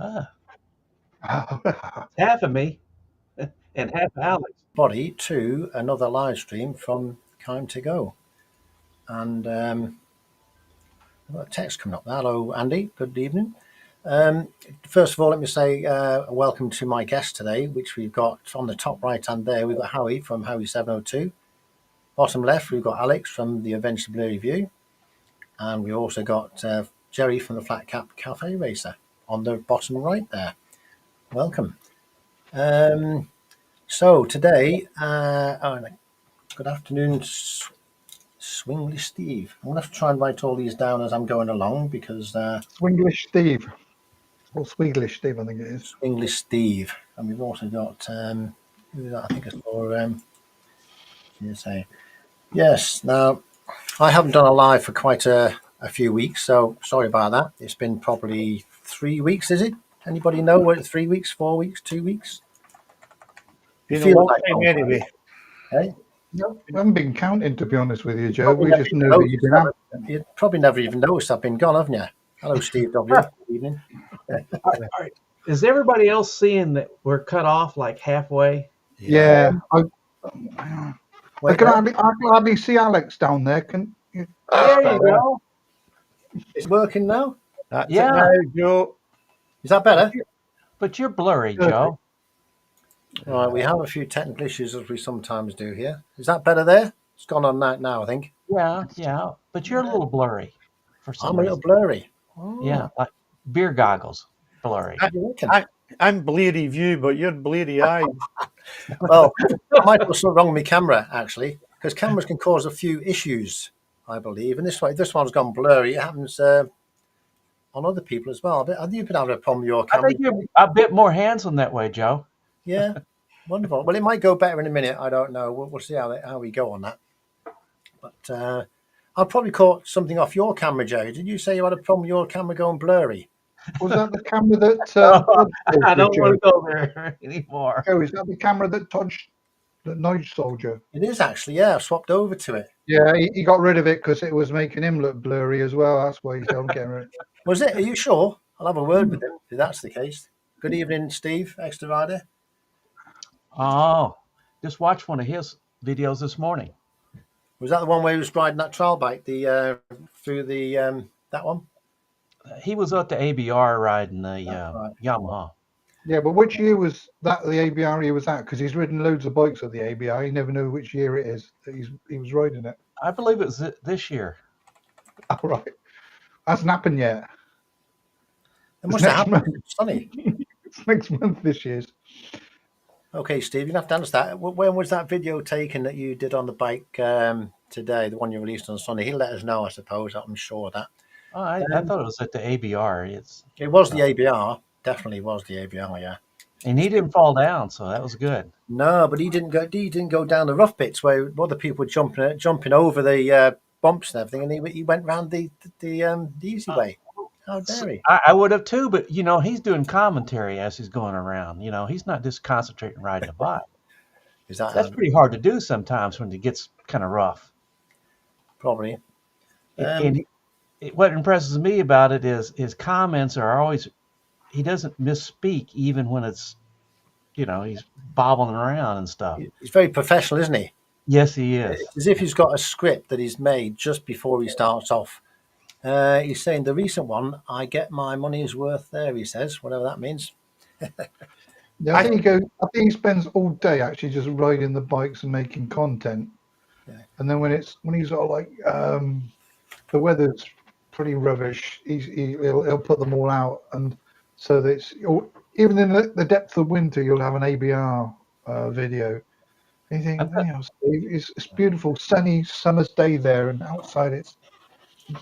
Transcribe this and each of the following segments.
Ah, half of me and half of Alex. Body to another live stream from Kime to Go. And I've got a text coming up. Hello, Andy. Good evening. First of all, let me say welcome to my guest today, which we've got on the top right hand there. We've got Howie from Howie702. Bottom left, we've got Alex from the Adventure Blurry View. And we also got Jerry from the Flat Cap Cafe Racer on the bottom right there. Welcome. So today, good afternoon, Swinglish Steve. I'm going to have to try and write all these down as I'm going along because Swinglish Steve, or Sweglish Steve, I think it is. Swinglish Steve, and we've also got who is that? I think it's for say yes. Now I haven't done a live for quite a few weeks, so sorry about that. It's been probably 3 weeks. Is it? Anybody know what? 3 weeks, 4 weeks, 2 weeks? Been a long time anyway. Hey? No, we haven't been counting, to be honest with you, Joe. We just know that you've been out. You probably never even noticed I've been gone, haven't you? Hello, Steve W. Good evening. Is everybody else seeing that we're cut off like halfway? Yeah. I can hardly see Alex down there. Can you? There you go. It's working now? That's Yeah. it now, Joe. Is that better? But you're blurry, Joe. Right, we have a few technical issues as we sometimes do here. Is that better there? It's gone on that now, I think. Yeah. But you're a little blurry for some I'm a little reason. blurry. Yeah, like beer goggles, blurry. I'm bleary view, but you're bleary eye. Well, I might have something wrong with my camera, actually, because cameras can cause a few issues, I believe. And this one's gone blurry. It happens on other people as well. Have you been having a problem with your I camera? think you're a bit more handsome that way, Joe. Yeah, wonderful. Well, it might go better in a minute. I don't know. We'll see how we go on that. But I'll probably caught something off your camera, Jerry. Did you say you had a problem with your camera going blurry? Was that the camera that? I don't want to go there anymore. Oh, is that the camera that touched the Nudge Soldier? It is actually, yeah. I've swapped over to it. Yeah, he got rid of it because it was making him look blurry as well. That's why he's don't get rid. Was it? Are you sure? I'll have a word with him if that's the case. Good evening, Steve, Extra Rider. Oh, just watched one of his videos this morning. Was that the one where he was riding that trial bike through the that one? He was at the ABR riding the right. Yamaha. Yeah, but which year was that the ABR he was at? Because he's ridden loads of bikes at the ABR. He never knew which year it is that he was riding it. I believe it was this year. All right. Hasn't happened yet. It must have happened. It's funny. It's next month this year's. Okay, Steve, you have to understand. When was that video taken that you did on the bike today, the one you released on Sunday? He'll let us know, I suppose. I'm sure of that. Oh, I thought it was at the ABR. It was the ABR. Definitely was the ABR, yeah. And he didn't fall down, so that was good. No, but he didn't go down the rough bits where other people were jumping over the bumps and everything, and he went round the easy way. How dare he? I would have too, but he's doing commentary as he's going around. He's not just concentrating riding a bike. That's pretty hard to do sometimes when it gets kind of rough. Probably. What impresses me about it is his comments are always. He doesn't misspeak even when it's, he's bobbling around and stuff. He's very professional, isn't he? Yes, he is. It's as if he's got a script that he's made just before he starts off. He's saying the recent one, I get my money's worth there, he says, whatever that means. Yeah, I think he spends all day actually just riding the bikes and making content. Yeah. And then when he's sort of like the weather's pretty rubbish, he'll put them all out, and so that even in the depth of winter, you'll have an ABR video. And you think, it's beautiful, sunny summer's day there, and outside it's.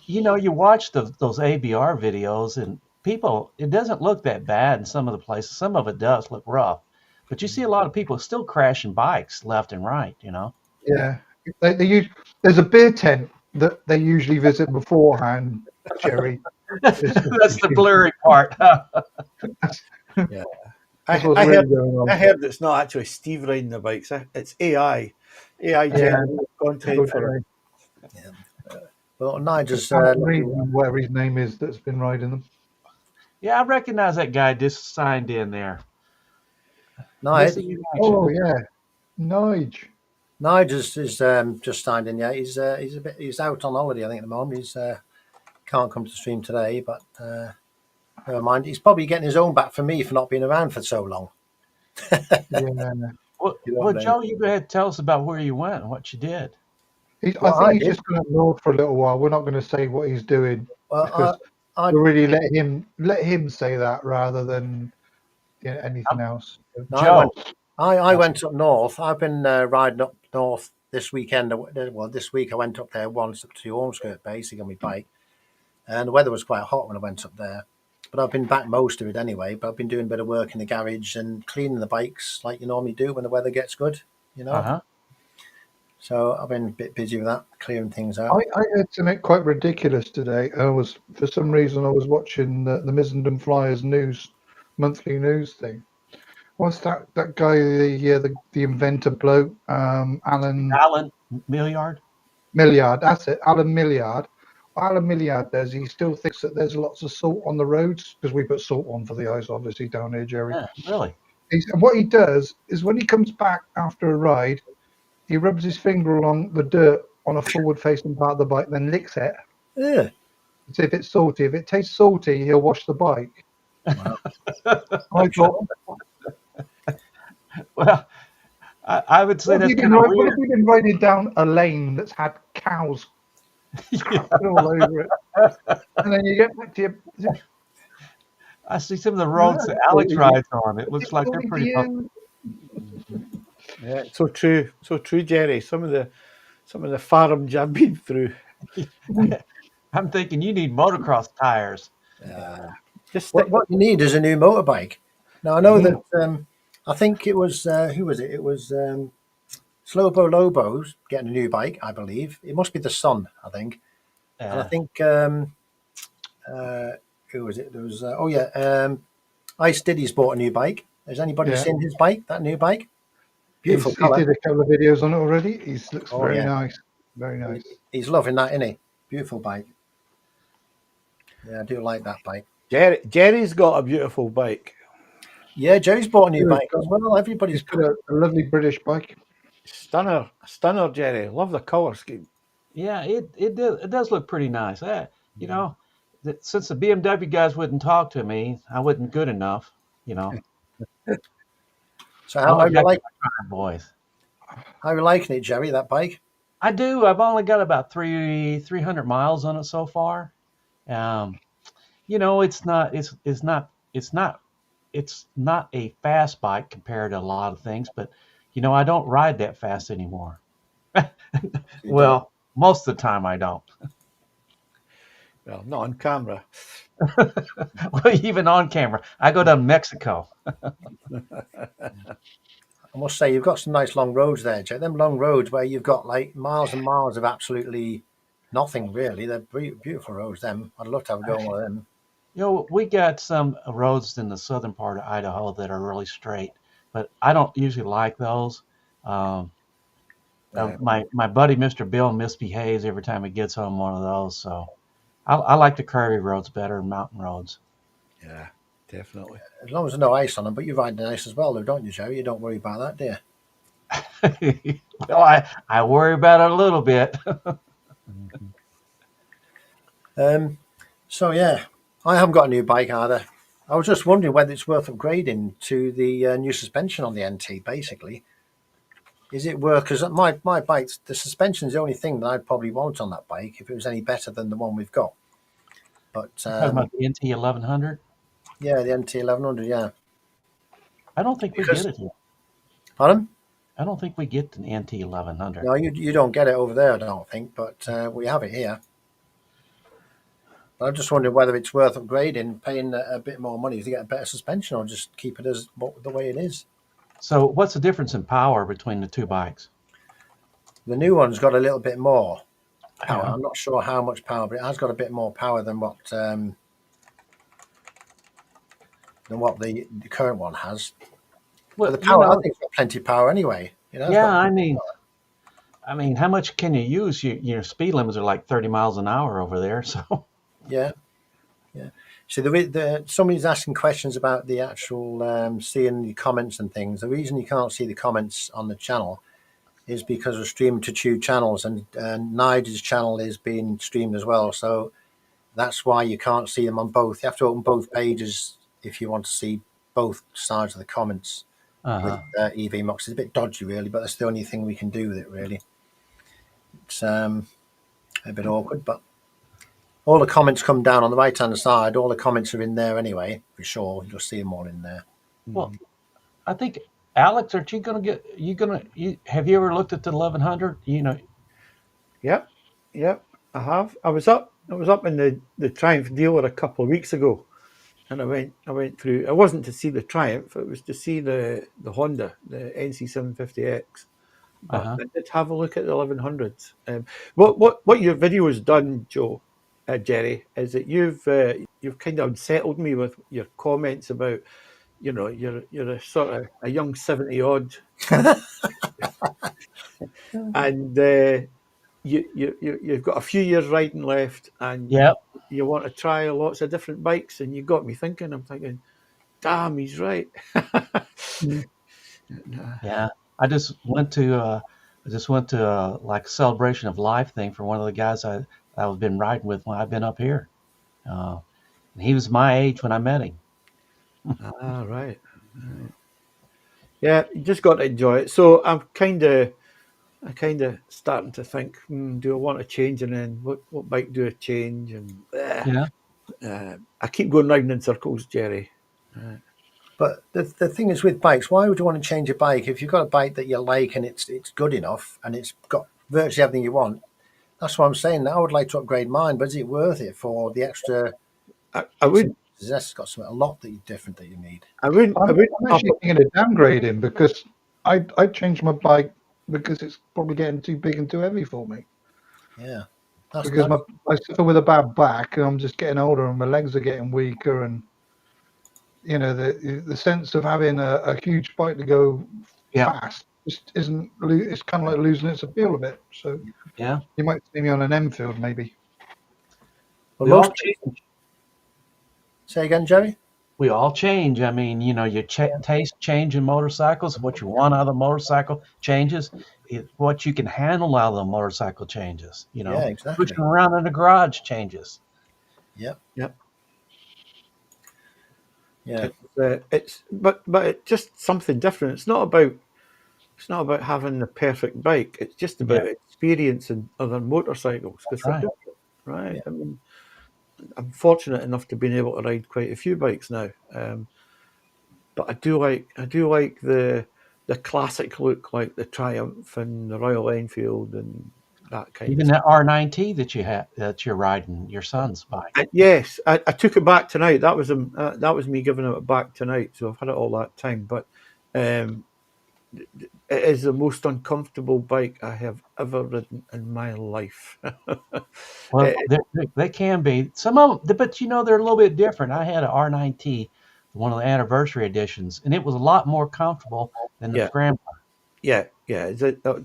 You watch those ABR videos, and people, it doesn't look that bad in some of the places. Some of it does look rough, but you see a lot of people still crashing bikes left and right. Yeah, there's a beer tent that they usually visit beforehand, Jerry. That's the blurry part. Yeah, I heard it's not actually Steve riding the bikes. It's AI generated content for it. Yeah. Well, Nigel's whatever his name is that's been riding them. Yeah, I recognize that guy just signed in there. Nige. Missing in action. Oh yeah, Nige. Nige is just signed in. Yeah, he's out on holiday. I think at the moment he's can't come to stream today, but never mind. He's probably getting his own back for me for not being around for so long. Yeah. Well, Joe, you go ahead and tell us about where you went and what you did. I think he's just going to north for a little while. We're not going to say what he's doing because we'll really let him say that rather than anything else. Joe, I went up north. I've been riding up north this weekend. Well, this week I went up there once up to Ormskirk basically on my bike, and the weather was quite hot when I went up there. But I've been back most of it anyway. But I've been doing a bit of work in the garage and cleaning the bikes like you normally do when the weather gets good, you know. Uh-huh. So I've been a bit busy with that, clearing things out. I heard something quite ridiculous today. For some reason, I was watching the Missenden Flyers monthly news thing. What's that guy, the inventor bloke, Alan Milliard? Milliard, that's it, Alan Milliard. What Alan Milliard does, he still thinks that there's lots of salt on the roads, because we put salt on for the ice, obviously, down here, Jerry. Yeah, really? And what he does is when he comes back after a ride, he rubs his finger along the dirt on a forward-facing part of the bike, then licks it. Yeah. See if it's salty. If it tastes salty, he'll wash the bike. Wow. I thought, well, I would say that's kind of weird. What if we've been riding down a lane that's had cows all over it, and then you get back to your... I see some of the roads that Alex rides on. It looks like they're pretty fun. Yeah, so true, Jerry. Some of the farms I've been through. I'm thinking you need motocross tires. Just what you need is a new motorbike. Now I know that I think it was who was it? It was Slobo Lobo's getting a new bike, I believe. It must be the son, I think. And I think who was it? There was Ice Diddy's bought a new bike. Has anybody seen his bike? That new bike? Beautiful colour. He did a couple of videos on it already. He looks very nice. Very nice. He's loving that, isn't he? Beautiful bike. Yeah, I do like that bike. Jerry's got a beautiful bike. Yeah, Jerry's bought a new bike as well. Everybody's got a lovely British bike. Stunner, Jerry. Love the colour scheme. Yeah, it does look pretty nice. You know, since the BMW guys wouldn't talk to me, I wasn't good enough. You know. So how are you liking boys? How are you liking it, Jerry? That bike? I do. I've only got about 300 miles on it so far. You know, it's not a fast bike compared to a lot of things, but you know, I don't ride that fast anymore. Well, most of the time I don't. Well, not on camera. Well, even on camera, I go to Mexico. I must say, you've got some nice long roads there, Joe. Them long roads where you've got like miles and miles of absolutely nothing, really. They're beautiful roads, them. I'd love to have a go on one of them. You know, we got some roads in the southern part of Idaho that are really straight, but I don't usually like those. My buddy, Mr. Bill, misbehaves every time he gets on one of those. So I like the curvy roads better than mountain roads. Yeah, definitely. As long as there's no ice on them, but you ride the ice as well, though, don't you, Joe? You don't worry about that, do you? Well, I worry about it a little bit. So, yeah, I haven't got a new bike either. I was just wondering whether it's worth upgrading to the new suspension on the NT, basically. Is it worth, because my bike, the suspension is the only thing that I'd probably want on that bike if it was any better than the one we've got. But talking about the NT 1100? Yeah, the NT 1100, yeah. I don't think we get it here. Pardon? I don't think we get the NT 1100. No, you don't get it over there, I don't think, but we have it here. But I'm just wondering whether it's worth upgrading, paying a bit more money to get a better suspension, or just keep it as the way it is. So what's the difference in power between the two bikes? The new one's got a little bit more power. I'm not sure how much power, but it has got a bit more power than what the current one has. Well, but the power, I think it's got plenty of power anyway. You know, yeah, I mean, how much can you use? Your speed limits are like 30 miles an hour over there, so. Yeah. Yeah. So somebody's asking questions about the actual seeing the comments and things. The reason you can't see the comments on the channel is because we're streaming to two channels, and Nigel's channel is being streamed as well. So that's why you can't see them on both. You have to open both pages if you want to see both sides of the comments. With EVMux, it's a bit dodgy, really, but that's the only thing we can do with it. Really, it's a bit awkward, but all the comments come down on the right hand side. All the comments are in there anyway, for sure. You'll see them all in there. Well, I think Alex, aren't you gonna get? Have you ever looked at the 1100? Yep. I have. I was up in the Triumph dealer a couple of weeks ago, and I went through. It wasn't to see the Triumph; it was to see the Honda, the NC750X. But I did have a look at the 1100s. What your video has done, Jerry, is that you've kind of unsettled me with your comments about, you're a sort of a young 70 odd, and you've got a few years riding left, and you want to try lots of different bikes, and you got me thinking. I'm thinking, damn, he's right. Yeah, I just went to like a celebration of life thing for one of the guys I've been riding with when I've been up here. And he was my age when I met him. Right. Yeah, you just got to enjoy it. So I'm kind of starting to think, do I want to change, and then what bike do I change? And I keep going round in circles, Jerry. But the thing is with bikes, why would you want to change a bike if you've got a bike that you like and it's good enough and it's got virtually everything you want? That's what I'm saying. I would like to upgrade mine, but is it worth it for the extra? I would. It's got something a lot different that you need. I'm actually thinking of downgrading because I changed my bike because it's probably getting too big and too heavy for me. Yeah. Because I suffer with a bad back, and I'm just getting older, and my legs are getting weaker, and the sense of having a huge bike to go fast just isn't. It's kind of like losing its appeal a bit. So you might see me on an Enfield maybe. Well, we all change. Say again, Jerry. We all change. I mean, your taste change in motorcycles. What you want out of the motorcycle changes. What you can handle out of the motorcycle changes. Yeah, exactly. Pushing around in the garage changes. Yep. Yeah. It's just something different. It's not about having the perfect bike. It's just about experiencing other motorcycles. That's right. Right. Yeah. I mean, I'm fortunate enough to be able to ride quite a few bikes now, but I do like the classic look, like the Triumph and the Royal Enfield and that kind. Even the R9T that you're riding, your son's bike. Yes, I took it back tonight. That was me giving it back tonight. So I've had it all that time, but it is the most uncomfortable bike I have ever ridden in my life. Well, they can be. Some of them, but they're a little bit different. I had an R9T, one of the anniversary editions, and it was a lot more comfortable than the Scrambler. Yeah. It's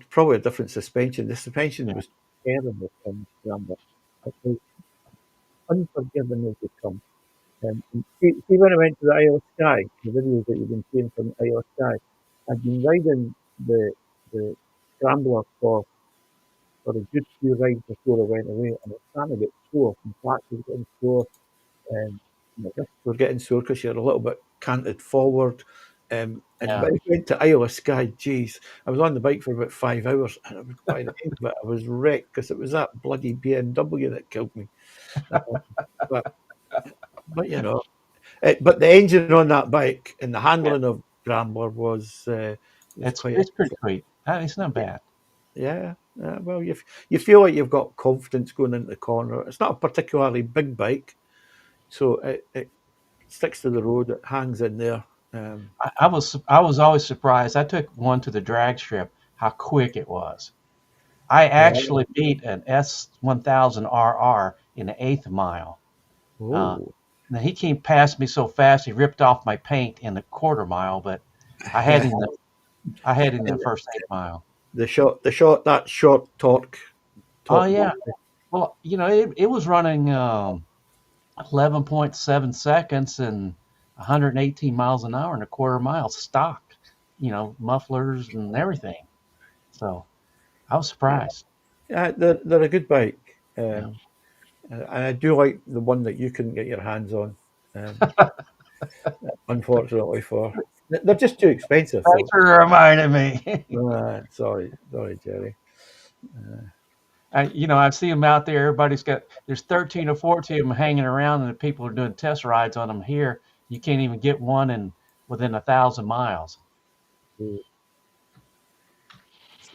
probably a different suspension. The suspension was terrible in the Scrambler. It was unforgiving as they come. See, when I went to the Isle of Skye, the videos that you've been seeing from the Isle of Skye, I'd been riding the Scrambler for a good few rides before I went away, and it was starting to get sore. In fact, it was getting sore, and we're getting sore because you're a little bit canted forward. And when I went to Isle of Skye, geez, I was on the bike for about 5 hours, and I was by the end of it, I was wrecked because it was that bloody BMW that killed me. But but the engine on that bike and the handling of Scrambler was it's pretty sweet. It's not bad. Yeah. Well, you feel like you've got confidence going into the corner. It's not a particularly big bike, so it sticks to the road. It hangs in there. I was always surprised. I took one to the drag strip, how quick it was. I actually beat an S1000RR in the 8th mile. Now he came past me so fast he ripped off my paint in the 1/4 mile, but I had him the first 8 mile. That short torque. Oh yeah. Well, it was running 11.7 seconds and 118 miles an hour and a quarter mile stock, mufflers and everything. So I was surprised. Yeah, they're a good bike. Yeah. And I do like the one that you couldn't get your hands on. Um, unfortunately, they're just too expensive. Thanks for reminding me. Sorry, Jerry. I see them out there. There's 13 or 14 of them hanging around, and the people are doing test rides on them here. You can't even get one within 1,000 miles. It's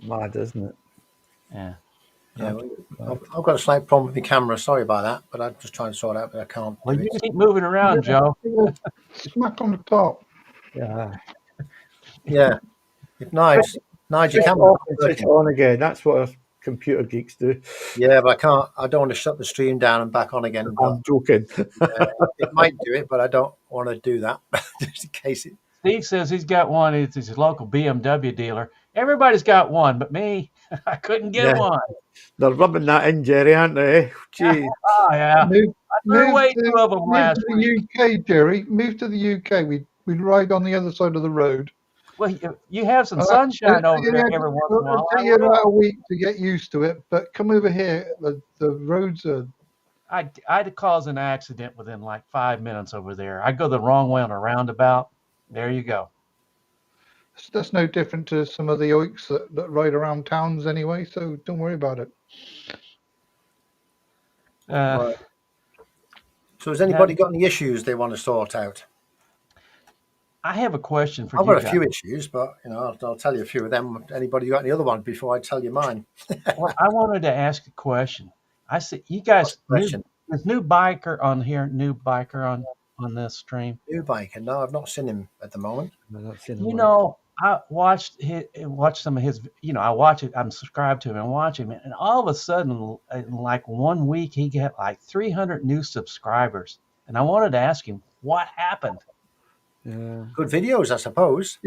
mad, isn't it? Yeah. Yeah, I've got a slight problem with the camera. Sorry about that, but I'm just trying to sort it out, but I can't. Well, you keep moving around, Joe. Smack on the top. Yeah. Yeah. If Nige, your Switch camera. off and switch on again. That's what us computer geeks do. Yeah, but I can't. I don't want to shut the stream down and back on again. But, I'm joking. it might do it, but I don't want to do that just in case it. Steve says he's got one. It's his local BMW dealer. Everybody's got one, but me, I couldn't get one. They're rubbing that in, Jerry, aren't they? Jeez. Oh, yeah. Move two of them last to week. the UK, Jerry. Move to the UK. We'd ride on the other side of the road. Well, you have some sunshine over there every once in a while. It'll take you about a week to get used to it, but come over here. The roads are. I'd cause an accident within like 5 minutes over there. I go the wrong way on a roundabout. There you go. That's no different to some of the oiks that ride around towns anyway, so don't worry about it. Right. So has anybody got any issues they want to sort out? I have a question for you. I've got a few issues, but I'll tell you a few of them. Anybody got any other ones before I tell you mine? Well, I wanted to ask a question. I see you guys. There's new biker on here. New biker on this stream. New biker? No, I've not seen him at the moment. I watched some of his. I watch it. I'm subscribed to him and watch him, and all of a sudden, in like 1 week, he got like 300 new subscribers. And I wanted to ask him what happened. Yeah. Good videos, I suppose.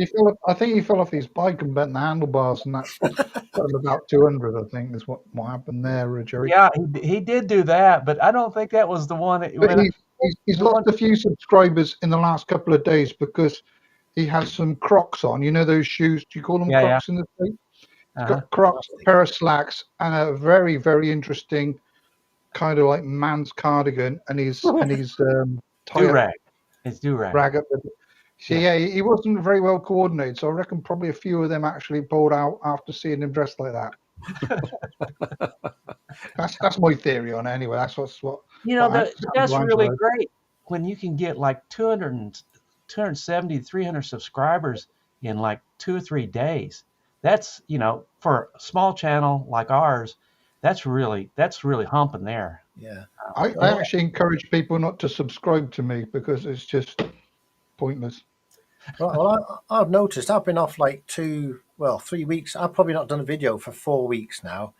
I think he fell off his bike and bent the handlebars, and that got him about 200. I think is what happened there, Jerry. Yeah, he did do that, but I don't think that was the one. He's lost a few subscribers in the last couple of days because he has some Crocs on. You know those shoes? Do you call them Crocs in the States? He's got Crocs, a pair of slacks, and a very, very interesting kind of like man's cardigan, and his do-rag. His do-rag. Rag up. So yeah, he wasn't very well coordinated. So I reckon probably a few of them actually pulled out after seeing him dressed like that. That's my theory on it. Anyway, that's what. That's really great when you can get like 270, 300 subscribers in like 2 or 3 days. That's for a small channel like ours, that's really humping there. Yeah, I actually encourage people not to subscribe to me because it's just pointless. Well, I've noticed I've been off like 3 weeks. I've probably not done a video for 4 weeks now,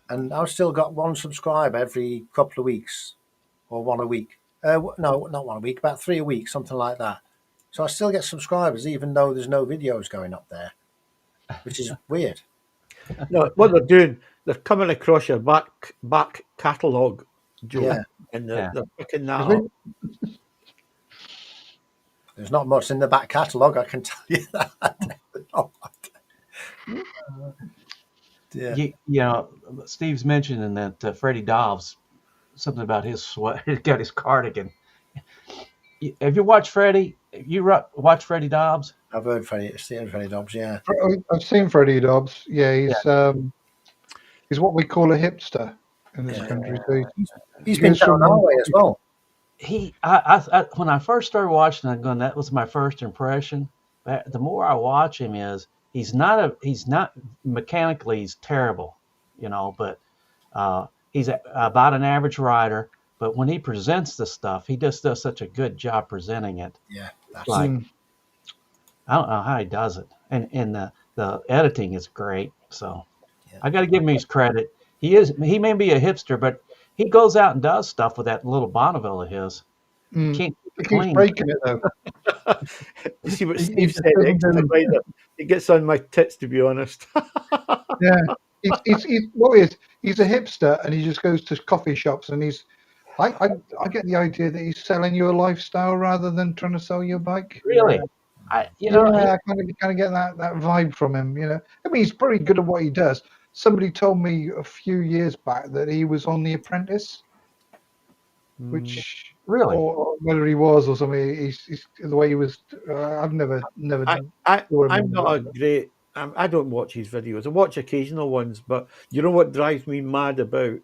and I've still got one subscriber every couple of weeks, or one a week. No, not 1 week, about 3 a week, something like that. So I still get subscribers even though there's no videos going up there, which is weird. No, what they're doing, they're coming across your back catalogue, Joe, and they're picking that up. There's not much in the back catalogue, I can tell you that. Steve's mentioning that Freddie Dobbs, something about his sweat, he got his cardigan. Have you watched Freddie? You watch Freddie Dobbs? I've heard Freddie Dobbs, yeah. I've seen Freddie Dobbs. Yeah, he's what we call a hipster in this country. So he's been down our way as well. When I first started watching it, that was my first impression. But the more I watch him, he's not mechanically he's terrible, but he's about an average rider. But when he presents the stuff, he just does such a good job presenting it. Yeah, that's I don't know how he does it, and the editing is great. So I got to give him his credit. He may be a hipster, but he goes out and does stuff with that little Bonneville of his. He keeps breaking it though. See what Steve said? It gets on my tits, to be honest. Yeah, he's a hipster, and he just goes to coffee shops, and he's I get the idea that he's selling you a lifestyle rather than trying to sell you a bike. Really? I kind of get that vibe from him. I mean, he's pretty good at what he does. Somebody told me a few years back that he was on The Apprentice, which really. or whether he was or something. He's the way he was. I've never saw him I'm on not a the- great. I don't watch his videos. I watch occasional ones, but you know what drives me mad about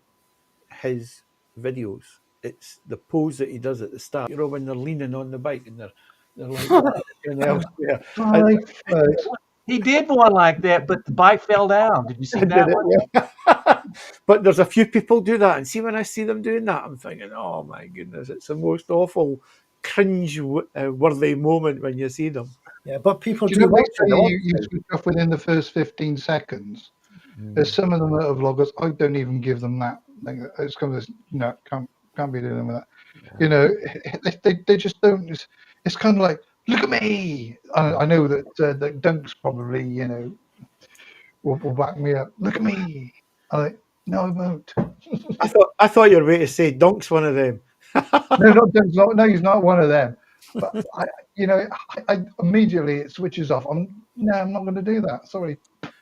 his videos? It's the pose that he does at the start. You know, when they're leaning on the bike and they're like looking elsewhere. I, 5 foot. He did one like that, but the bike fell down. Did you see I that did it, one? yeah. But there's a few people do that, and see when I see them doing that, I'm thinking, oh my goodness, it's the most awful, cringe-worthy moment when you see them. Yeah, but people Do you do know they watch it. say They want you to. switch off within the first 15 seconds? There's some of them that are vloggers. I don't even give them that. It's kind of no, can't be doing with that. They just don't. It's kind of like, look at me. I know that Dunk's probably will back me up. Look at me. I'm like, no, I won't. I thought you were going to say Dunk's one of them. No, not Dunk's not. No, he's not one of them. But I immediately it switches off. I'm not going to do that. Sorry.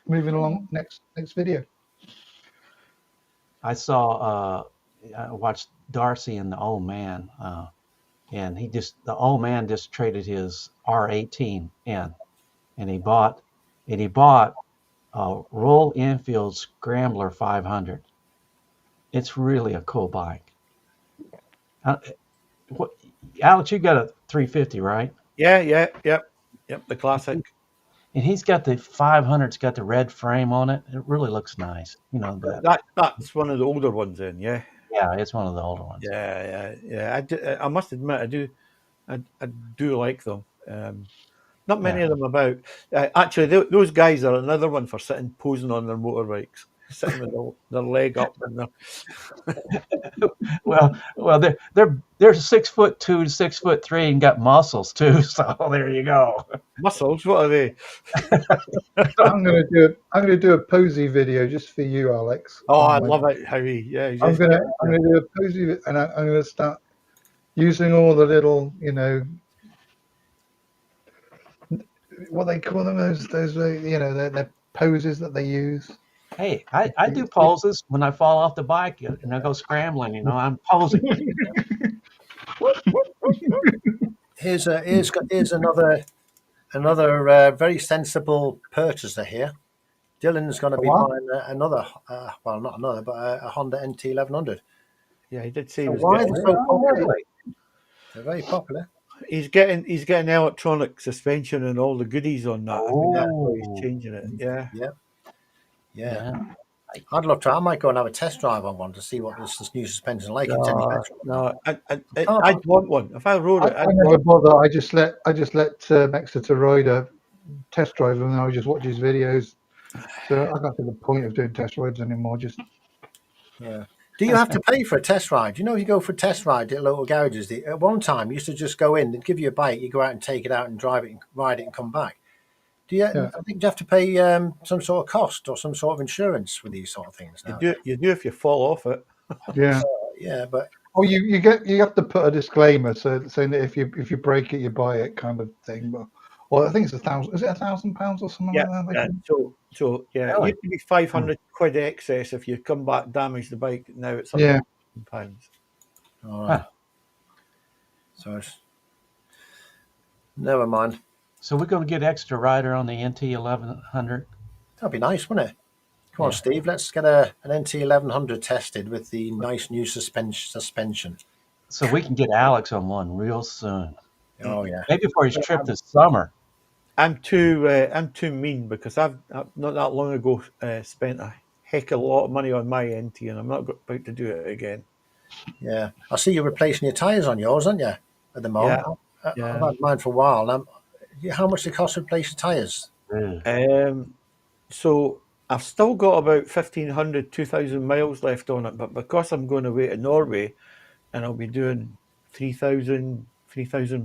Moving along. Next video. I watched Darcy and the old man, and the old man just traded his R18 in, and he bought a Royal Enfield Scrambler 500. It's really a cool bike. What, Alex, you got a 350, right? Yep, the classic. And he's got the 500. It's got the red frame on it. It really looks nice. That's one of the older ones, then. Yeah, it's one of the older ones. Yeah. I must admit, I do like them. Not many of them about. Actually, those guys are another one for sitting posing on their motorbikes, sitting with their leg up and Well, they're 6'2" to 6'3" and got muscles too. So there you go. muscles. What are they? I'm gonna do a posy video just for you, Alex. Oh, I love it, Howie. Yeah, I'm gonna do a posy, and I'm gonna start using all the little, what they call them, those their poses that they use. Hey, I do poses when I fall off the bike and I go scrambling. I'm posing. Here's another very sensible purchaser here. Dylan's going to be buying another, well, not another, but a Honda NT 1100. Yeah, he did say So he was why are getting. they so popular? Really? They're very popular. He's getting electronic suspension and all the goodies on that. I think that's why he's Oh. changing it. Yeah. Yeah. I'd love to. I might go and have a test drive on one to see what this new suspension is like. It's any better. No, I'd want one. If I rode it, I never bother. I just let Exeter Rider test drive them, and I just watch his videos. So I don't see the point of doing test rides anymore. Just Yeah. Do you have to pay for a test ride? You go for a test ride at local garages. At one time, you used to just go in, they'd give you a bike, you go out and take it out and drive it and ride it and come back. Do you? Yeah. I think you have to pay some sort of cost or some sort of insurance for these sort of things now. you do if you fall off it. yeah. Yeah, but Oh, you have to put a disclaimer saying that if you break it, you buy it, kind of thing. But I think it's £1,000. Is it £1,000 or something like that? Yeah. So yeah, it used to be 500 quid excess if you come back damage the bike. Now it's £100. all right. So never mind. So we're going to get extra rider on the NT 1100. That'd be nice, wouldn't it? Come on, Steve. Let's get an NT 1100 tested with the nice new suspension. So we can get Alex on one real soon. Oh yeah. Maybe for his trip this summer. I'm too mean because I've not that long ago spent a heck of a lot of money on my NT and I'm not about to do it again. Yeah, I see you're replacing your tyres on yours, aren't you? At the moment, Yeah. I've had mine for a while. Now, how much does it cost to replace your tyres? So I've still got about 1,500, 2,000 miles left on it, but because I'm going away to Norway and I'll be doing 3,000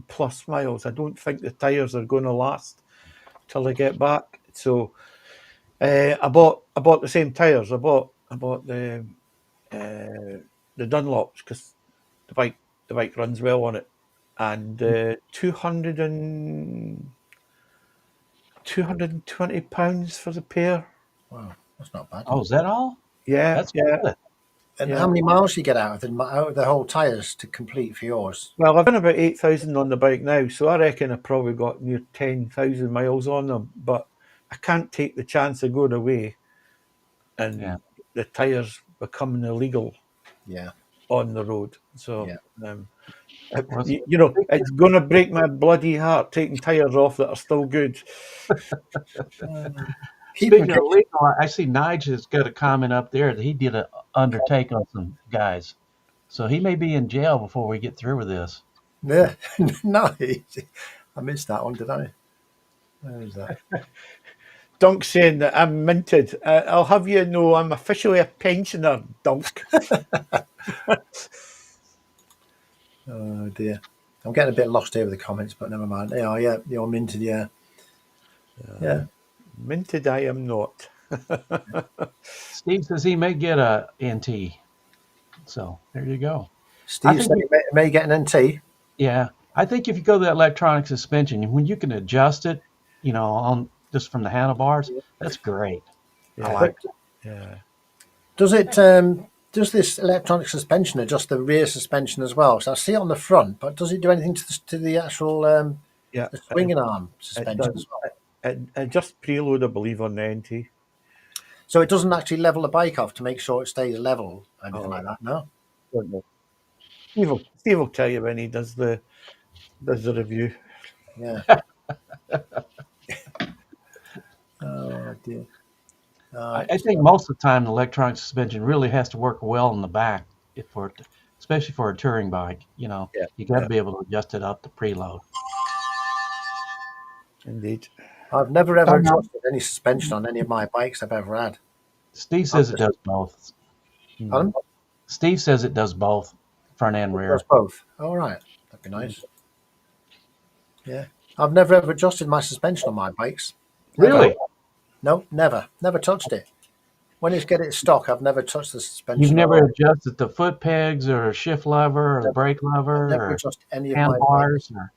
plus miles, I don't think the tyres are going to last till I get back. So I bought the same tyres. I bought the Dunlops because bike runs well on it, and £220 for the pair. Wow, that's not bad. Oh, is that all? Yeah, That's yeah. good. And Yeah. how many miles do you get out of the whole tyres to complete for yours? Well, I've done about 8,000 on the bike now, so I reckon I probably got near 10,000 miles on them. But I can't take the chance of going away and Yeah. the tyres becoming illegal Yeah, on the road. So, Yeah. Well, it's going to break my bloody heart taking tyres off that are still good. keep them speaking of kicking. legal, I see Nige has got a comment up there that he did a undertake on some guys. So he may be in jail before we get through with this. Yeah, nice. I missed that one, did I? Where is that? Dunk saying that I'm minted. I'll have you know I'm officially a pensioner, Dunk. Oh dear, I'm getting a bit lost here with the comments, but never mind. Yeah, yeah, you're minted. Yeah, yeah. Minted I am not. Steve says he may get a NT. So there you go. Steve said he may get an NT. Yeah, I think if you go to the electronic suspension, when you can adjust it, on just from the handlebars, that's great. Yeah. I like it. Yeah. Does it? Does this electronic suspension adjust the rear suspension as well? So I see it on the front, but does it do anything to the actual Yeah. the swinging arm It suspension does. as well? It just preload, I believe, on the NT. So it doesn't actually level the bike off to make sure it stays level, anything like that. No. Don't know. Steve will tell you when he does the review. Yeah. Oh dear. I think most of the time the electronic suspension really has to work well in the back, especially for a touring bike. You got to be able to adjust it up to preload. Indeed. I've never ever adjusted any suspension on any of my bikes I've ever had. Steve says it does both. Pardon? Steve says it does both, front and rear. Does both. All right, that'd be nice. Yeah, I've never ever adjusted my suspension on my bikes. Never. Really? No, never touched it. When it's get it stock, I've never touched the suspension. You've at never all. adjusted the foot pegs or shift lever or the brake lever Never or adjusted any of my bikes. handlebars or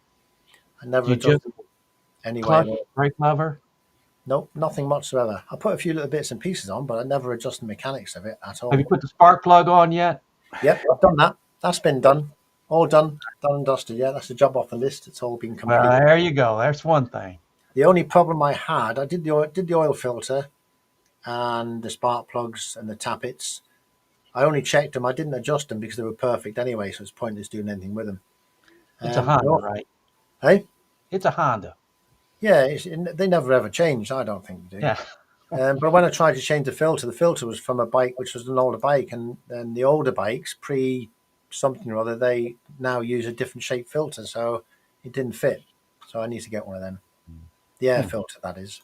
I never you just adjusted anyway. clutch, brake lever? Nope, nothing whatsoever. I put a few little bits and pieces on, but I never adjusted the mechanics of it at all. Have you put the spark plug on yet? Yep, I've done that. That's been done. All done and dusted. Yeah, that's a job off the list. It's all been completed. Well, there you go. That's one thing. The only problem I had, I did the oil filter and the spark plugs and the tappets. I only checked them. I didn't adjust them because they were perfect anyway, so it's pointless doing anything with them. It's a Honda, right? Hey? It's a Honda. Yeah, they never ever changed. I don't think they do. Yeah. But when I tried to change the filter was from a bike which was an older bike, and then the older bikes, pre something or other, they now use a different shape filter, so it didn't fit. So I need to get one of them. The air filter, that is.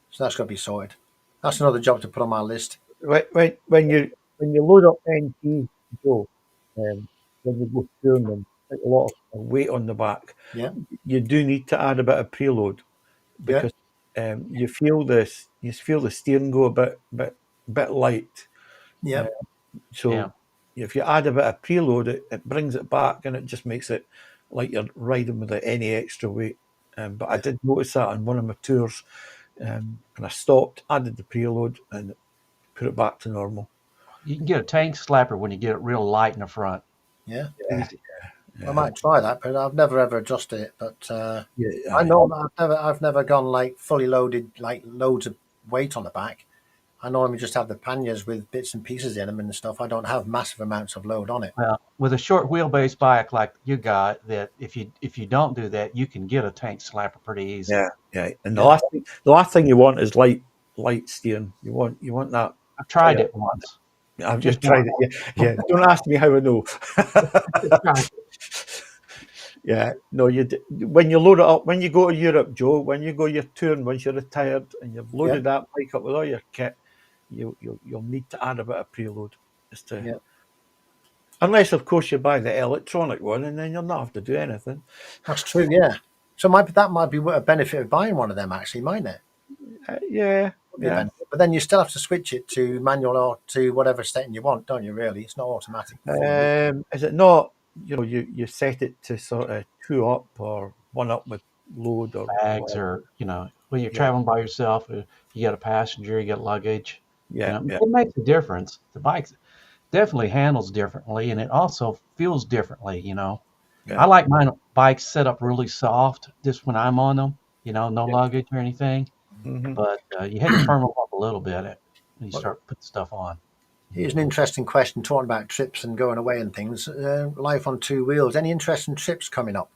So that's got to be sorted. That's another job to put on my list. When you load up NT, Joe, when you go through them, quite a lot of weight on the back. Yeah. You do need to add a bit of preload because you feel the steering go a bit light. Yeah. So if you add a bit of preload, it brings it back and it just makes it like you're riding without any extra weight. But I did notice that on one of my tours, and I stopped, added the preload, and put it back to normal. You can get a tank slapper when you get it real light in the front. Yeah. Easy. I might try that, but I've never ever adjusted it. But I know I've never gone like fully loaded, like loads of weight on the back. I normally just have the panniers with bits and pieces in them and stuff. I don't have massive amounts of load on it. Well, with a short wheelbase bike like you got, that if you don't do that, you can get a tank slapper pretty easy. Yeah. And the last thing you want is light steering. You want that. I've tried it once. I've just tried it. Yeah. Don't ask me how I know. Yeah. No, when you load it up, when you go to Europe, Joe, when you go your touring, once you're retired and you've loaded that bike up with all your kit, you'll need to add a bit of preload. Unless, of course, you buy the electronic one, and then you'll not have to do anything. That's true, yeah. So that might be a benefit of buying one of them, actually, mightn't it? Yeah. Yeah. But then you still have to switch it to manual or to whatever setting you want, don't you? Really, it's not automatic. Is it not? You set it to sort of 2 up or 1 up with load or Bags whatever. or, when you're Yeah, traveling by yourself, you got a passenger, you got luggage, yeah, yeah, it makes a difference. The bike definitely handles differently and it also feels differently. I yeah, like my bikes set up really soft just when I'm on them, no yeah. luggage or anything. Mm-hmm. But you had to firm them up a little bit when you Well, start putting stuff on. here's an interesting question talking about trips and going away and things. Life on two wheels. Any interesting trips coming up?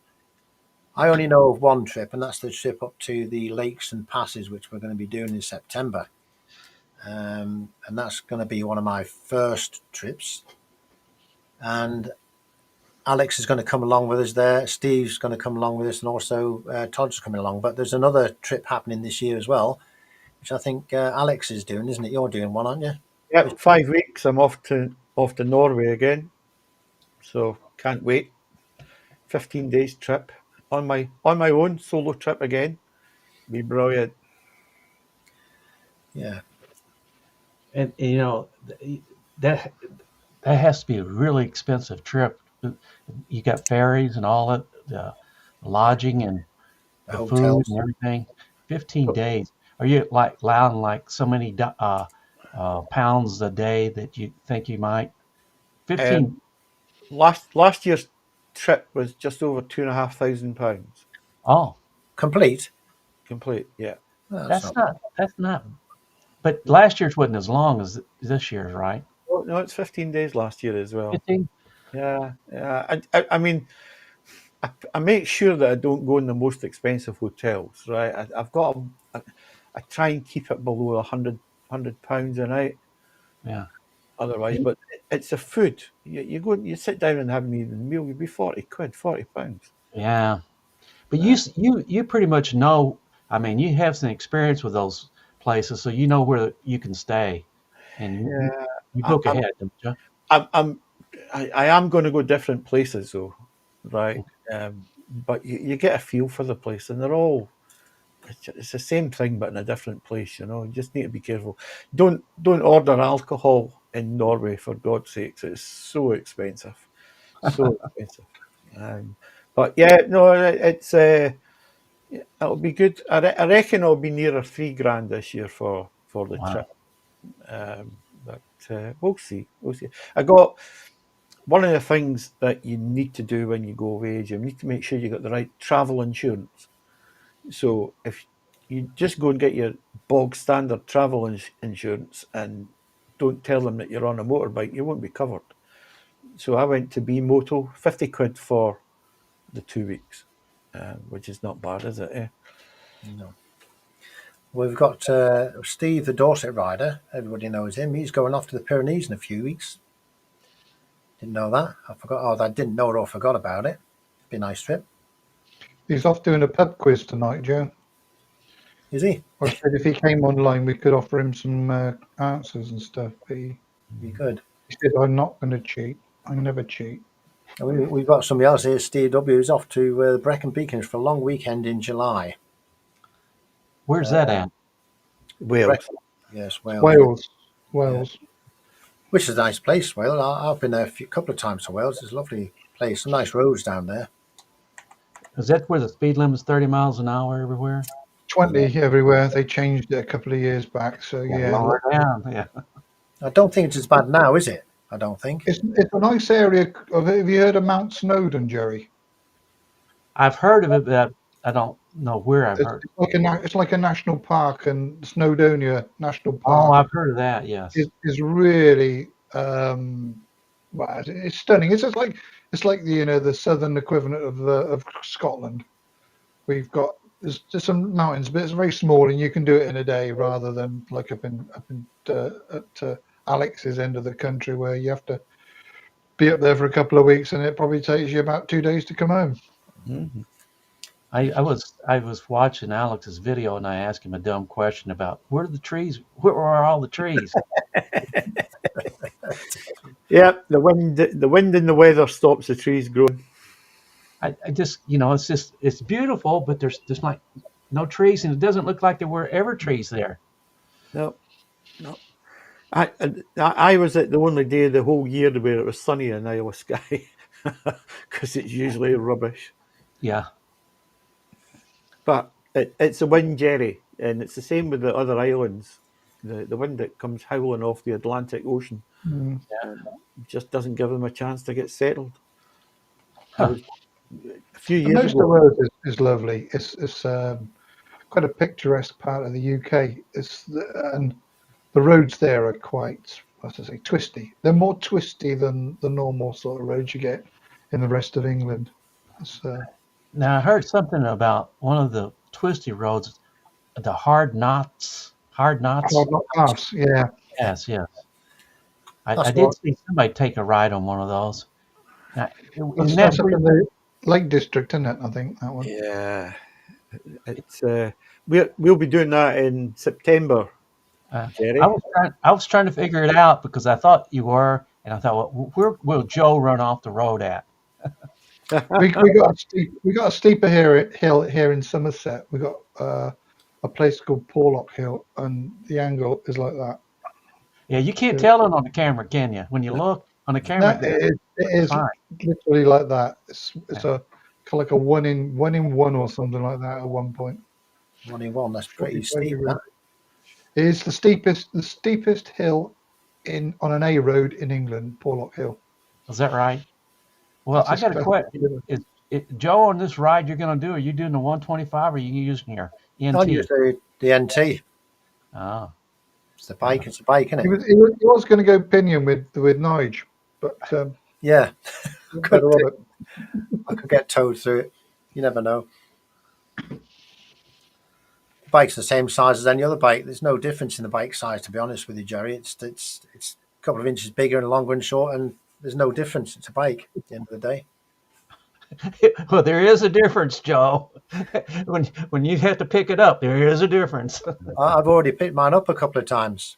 I only know of one trip, and that's the trip up to the lakes and passes, which we're going to be doing in September. And that's going to be one of my first trips. And Alex is going to come along with us there. Steve's going to come along with us, and also Todd's coming along. But there's another trip happening this year as well, which I think Alex is doing, isn't it? You're doing one, aren't you? Yep, 5 weeks. I'm off to Norway again, so can't wait. 15 days trip on my own solo trip again. Be brilliant. Yeah. And that that has to be a really expensive trip. You got ferries and all that, the lodging and The the food hotels. and everything. 15 days. Are you like allowing like so many pounds a day that you think you might? Um, 15. last year's trip was just over £2,500 Oh, Complete. complete. Yeah. That's that's not. not. But last year's wasn't as long as this year's, right? Oh, no, it's 15 days last year as well. 15. Yeah, yeah. I mean, I make sure that I don't go in the most expensive hotels, right? I've got I try and keep it below £100 a night. Yeah. Otherwise, but it's the food. You go, you sit down and have an evening meal. You'd be £40, £40. Yeah. But Uh, you pretty much know. I mean, you have some experience with those places, so you know where you can stay, and yeah, you I, book I'm, ahead, don't you? I'm, I'm I am going to go different places though, right? But you get a feel for the place, and they're all it's the same thing but in a different place. You just need to be careful. Don't order alcohol in Norway for God's sakes. It's so expensive, so expensive. But yeah, no, it'll be good. I reckon it'll be nearer 3 grand this year for the Wow. trip. But we'll see. We'll see. I got one of the things that you need to do when you go away is you need to make sure you got the right travel insurance. So if you just go and get your bog standard travel insurance and don't tell them that you're on a motorbike, you won't be covered. So I went to BMoto, 50 quid for the 2 weeks, which is not bad, is it? Eh? No. We've got Steve, the Dorset rider. Everybody knows him. He's going off to the Pyrenees in a few weeks. Didn't know that. I forgot. Oh, I didn't know it or forgot about it. Be a nice trip. He's off doing a pub quiz tonight, Joe. Is he? I said if he came online, we could offer him some answers and stuff. But he Be good. said, I'm not going to cheat. I never cheat. We've got somebody else here, Steve W, who's off to the Brecon Beacons for a long weekend in July. Where's that at? Wales. Yes, Wales. Wales. Yeah. Wales. Which is a nice place, Wales. I've been there a couple of times to Wales. It's a lovely place. Some nice roads down there. Is that where the speed limit's 30 miles an hour everywhere? 20 everywhere. They changed it a couple of years back. So, yeah. Lower down. Yeah. I don't think it's as bad now, is it? I don't think. It's a nice area. Have you heard of Mount Snowdon, Jerry? I've heard of it, but I don't know where I've heard. It's like a national park, and Snowdonia National Oh, Park I've heard of that. Yes. is really well, it's stunning. It's just like the the southern equivalent of Scotland. We've got there's just some mountains, but it's very small, and you can do it in a day rather than like up in at Alex's end of the country where you have to be up there for a couple of weeks, and it probably takes you about 2 days to come home. Mm-hmm. I was watching Alex's video and I asked him a dumb question about where are the trees? Where are all the trees? Yeah, the wind and the weather stops the trees growing. I just it's beautiful, but there's like no trees, and it doesn't look like there were ever trees there. No, no. I was at the only day the whole year where it was sunny in Iowa Sky because it's usually rubbish. Yeah. But it's the wind, Jerry, and it's the same with the other islands. The wind that comes howling off the Atlantic Ocean Mm. just doesn't give them a chance to get settled. I Huh. was a few And years most of the ago. road is lovely. It's quite a picturesque part of the UK. And the roads there are quite, what to say, twisty. They're more twisty than the normal sort of roads you get in the rest of England. It's Now I heard something about one of the twisty roads, the hard knots. Hard knots. hard not pass. Yeah, Yes, yes. I That's did what. see somebody take a ride on one of those. Now, isn't that that's up in the Lake District, isn't it? I think that one. Yeah, it's we'll be doing that in September, Uh, Jerry. I was trying to figure it out because I thought you were, and I thought, well, where will Joe run off the road at? We got a steeper hill here in Somerset. We got a place called Porlock Hill, and the angle is like that. Yeah, you can't So tell it on the camera, can you? When you look on the camera, that it looks is fine. literally like that. It's Yeah. a kind of like a one or something like that at one point. 1 in 1. That's pretty 45 steep. degree. That. It is the steepest hill on an A road in England, Porlock Hill. Is that right? Well, That's I a got a special. question. Is Joe on this ride you're going to do? Are you doing the 125 or are you using your I'll NT? use the NT. Oh, It's the bike. It's a bike, isn't it? He was going to go pinion with Nige, but Yeah. better on it. I could get towed through it. You never know. The bike's the same size as any other bike. There's no difference in the bike size, to be honest with you, Jerry. It's a couple of inches bigger and longer and short, and there's no difference. It's a bike at the end of the day. well, there is a difference, Joe. when you have to pick it up, there is a difference. I've already picked mine up a couple of times.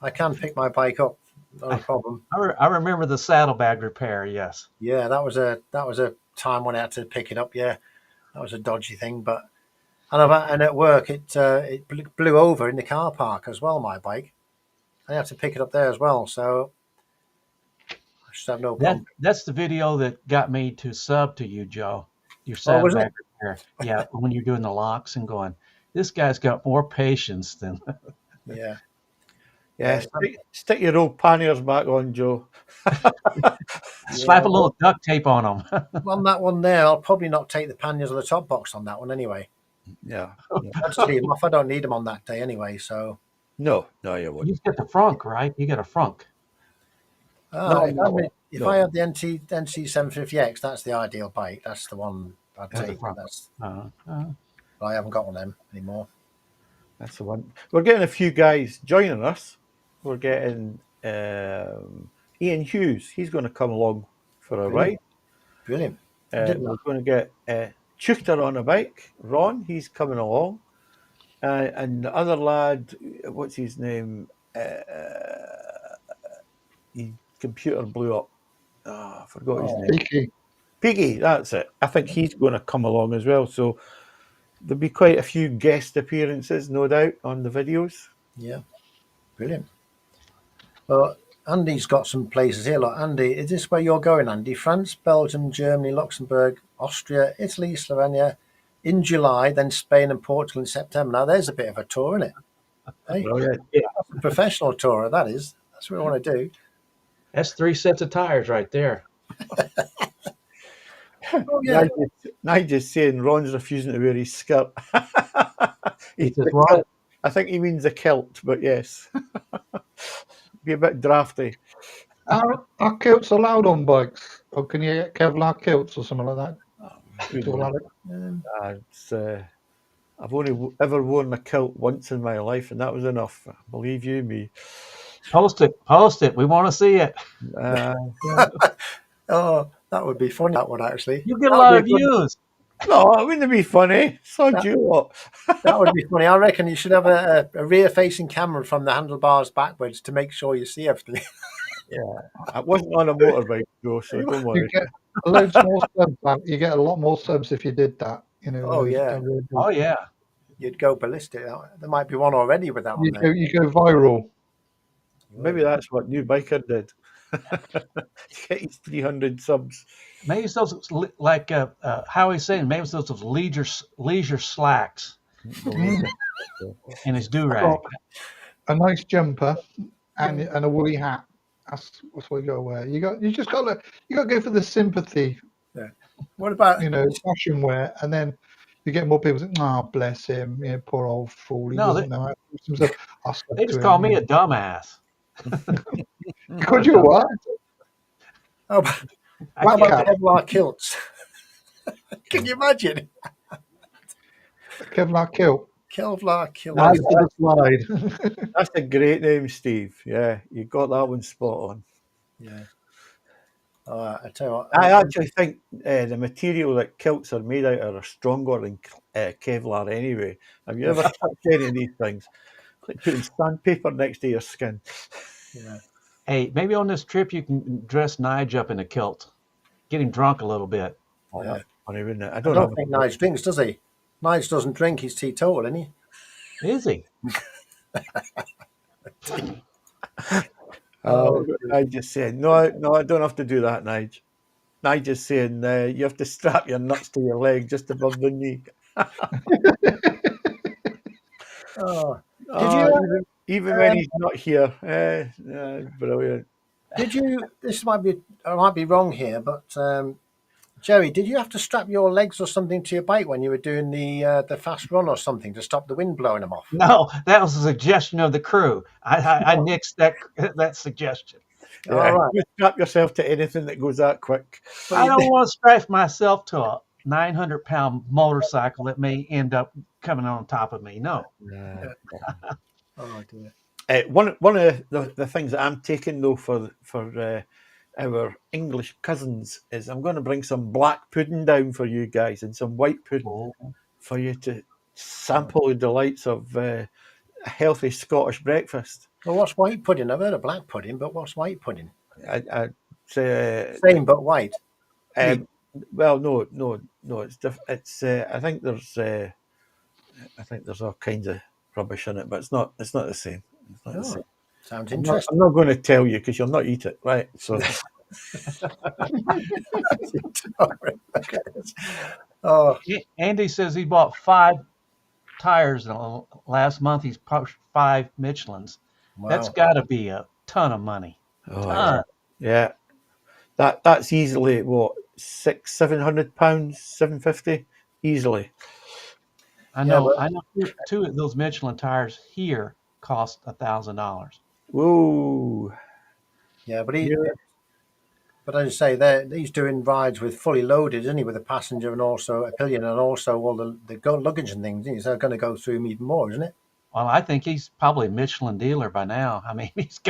I can pick my bike up, not a problem. I remember the saddlebag repair. Yes. Yeah, that was a time when I had to pick it up. Yeah, that was a dodgy thing, but and at work it blew over in the car park as well. My bike, I had to pick it up there as well. So I should have no problem. That's the video that got me to sub to you, Joe. Your Oh, was saddlebag it? repair. Yeah, when you're doing the locks and going, this guy's got more patience than. Yeah. Yeah, stick your old panniers back on, Joe. Slap a little duct tape on them. On that one there, I'll probably not take the panniers or the top box on that one anyway. Yeah. I'll just leave them off. I don't need them on that day anyway. So No, you wouldn't. You've got the frunk, right? You got a frunk. if I had the NT 750X, that's the ideal bike. That's the one I'd That's the take. frunk. That's Uh, but I haven't got one of them anymore. That's the one. We're getting a few guys joining us. We're getting Ian Hughes. He's going to come along for a ride. Brilliant. We're going to get Chuchter on a bike. Ron, he's coming along. And the other lad, what's his name? His computer blew up. I forgot his name. Peaky. Piggy, that's it. I think he's going to come along as well. So there'll be quite a few guest appearances, no doubt, on the videos. Yeah, brilliant. Well, Andy's got some places here. Look, Andy, is this where you're going, Andy? France, Belgium, Germany, Luxembourg, Austria, Italy, Slovenia in July, then Spain and Portugal in September. Now, there's a bit of a tour, isn't it? Hey, Brilliant. that's a professional tour, that is. That's what I want to do. that's 3 sets of tires right there. Oh, yeah. Nigel's saying Ron's refusing to wear his skirt. He says, what? I think he means a kilt, but yes. Be a bit drafty. Are kilts allowed on bikes, or can you get Kevlar kilts or something like that? Good To allow one. it? I've only ever worn a kilt once in my life, and that was enough. Believe you me. Post it. We want to see it. Oh, that would be funny, that one, actually. You get a lot of views. No, it wouldn't be funny. So do you what? That would be funny. I reckon you should have a rear-facing camera from the handlebars backwards to make sure you see everything. I wasn't on a motorbike, though, so don't You worry. get loads more subs. You get a lot more subs if you did that. You know. Oh, yeah. Oh, yeah. you'd go ballistic. There might be one already with that on there. You go viral. Maybe that's what New Biker did. Get his 300 subs. Maybe it's those, like Howie's saying, maybe it's those leisure slacks in his do-rag. A nice jumper and a woolly hat. That's what you got to wear. You just got to go for the sympathy. Yeah. What about fashion wear, and then you get more people saying, "Oh, bless him, poor old fool. He doesn't know how to use himself." They just call me a dumbass. Could you what? Oh, what about Kevlar kilts? Can you imagine? Kevlar kilt. Kevlar kilt. That's a great name, Steve. Yeah, you got that one spot on. Yeah. I tell you what, I actually think the material that kilts are made out of are stronger than Kevlar anyway. Have you ever touched any of these things? It's like putting sandpaper next to your skin. Yeah. Hey, maybe on this trip you can dress Nige up in a kilt. Get him drunk a little bit. Oh, that's funny, wouldn't it? I don't think Nige drinks, does he? Nige doesn't drink. He's teetotal, isn't he? Is he? I just said, no, I don't have to do that, Nige. Nige is saying you have to strap your nuts to your leg just above the knee. Did you? Even when he's not here, brilliant. Did you? I might be wrong here, but Jerry, did you have to strap your legs or something to your bike when you were doing the fast run or something to stop the wind blowing them off? No, that was a suggestion of the crew. I nixed that suggestion. Yeah, all right. You strap yourself to anything that goes that quick. I don't want to strap myself to a 900-pound motorcycle that may end up coming on top of me. No. Oh dear. One of the things that I'm taking though for our English cousins is I'm going to bring some black pudding down for you guys and some white pudding for you to sample the delights of a healthy Scottish breakfast. Well, what's white pudding? I've heard of black pudding, but what's white pudding? I'd say same but white. Well, no. It's I think there's all kinds of rubbish in it, but it's not the same. It's not the same. Sounds interesting. I'm not going to tell you because you'll not eat it, right? So. Andy says he bought 5 tires last month. He's pushed 5 Michelins. Wow. That's got to be a ton of money. Yeah. That's easily what £600-700, £750 easily. I know 2 of those Michelin tires here cost $1,000. Whoa. Yeah, but but as I say, he's doing rides with fully loaded, isn't he, with a passenger and also a pillion and also all the luggage and things. Isn't he? So they're going to go through him even more, isn't it? Well, I think he's probably a Michelin dealer by now. I mean, he's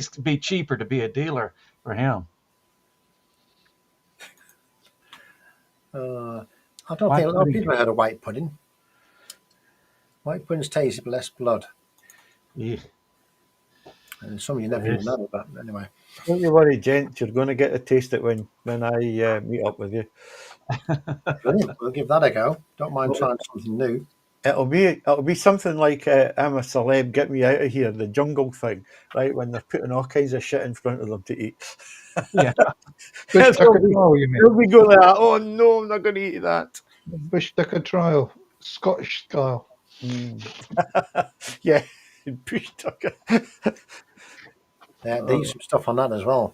to be cheaper to be a dealer for him. I don't think a lot of people have heard of white pudding. White pudding's tasty, but less blood. Yeah. And some of you never even know, but anyway. Don't you worry, gents. You're going to get to taste it when I meet up with you. Brilliant. We'll give that a go. Don't mind trying something new. It'll be something like I'm a celeb, get me out of here, the jungle thing, right? When they're putting all kinds of shit in front of them to eat. Yeah. Bush tucker trial, you mean? They'll be going like, oh no, I'm not going to eat that. Bush tucker trial, Scottish style. Yeah, bush tucker. Yeah, there's some stuff on that as well.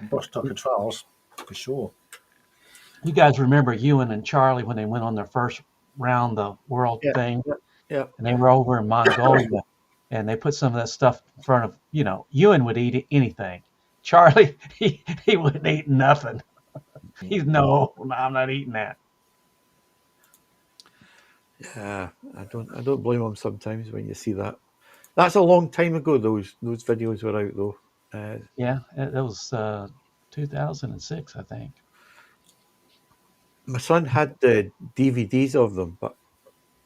Bush tucker trials, for sure. You guys remember Ewan and Charlie when they went on their first round the world thing? Yeah. And they were over in Mongolia and they put some of that stuff in front of, Ewan would eat anything. Charlie, he wouldn't eat nothing. He's no, I'm not eating that. Yeah, I don't blame him sometimes when you see that. That's a long time ago. Those videos were out though. Yeah, it was 2006, I think. My son had the DVDs of them, but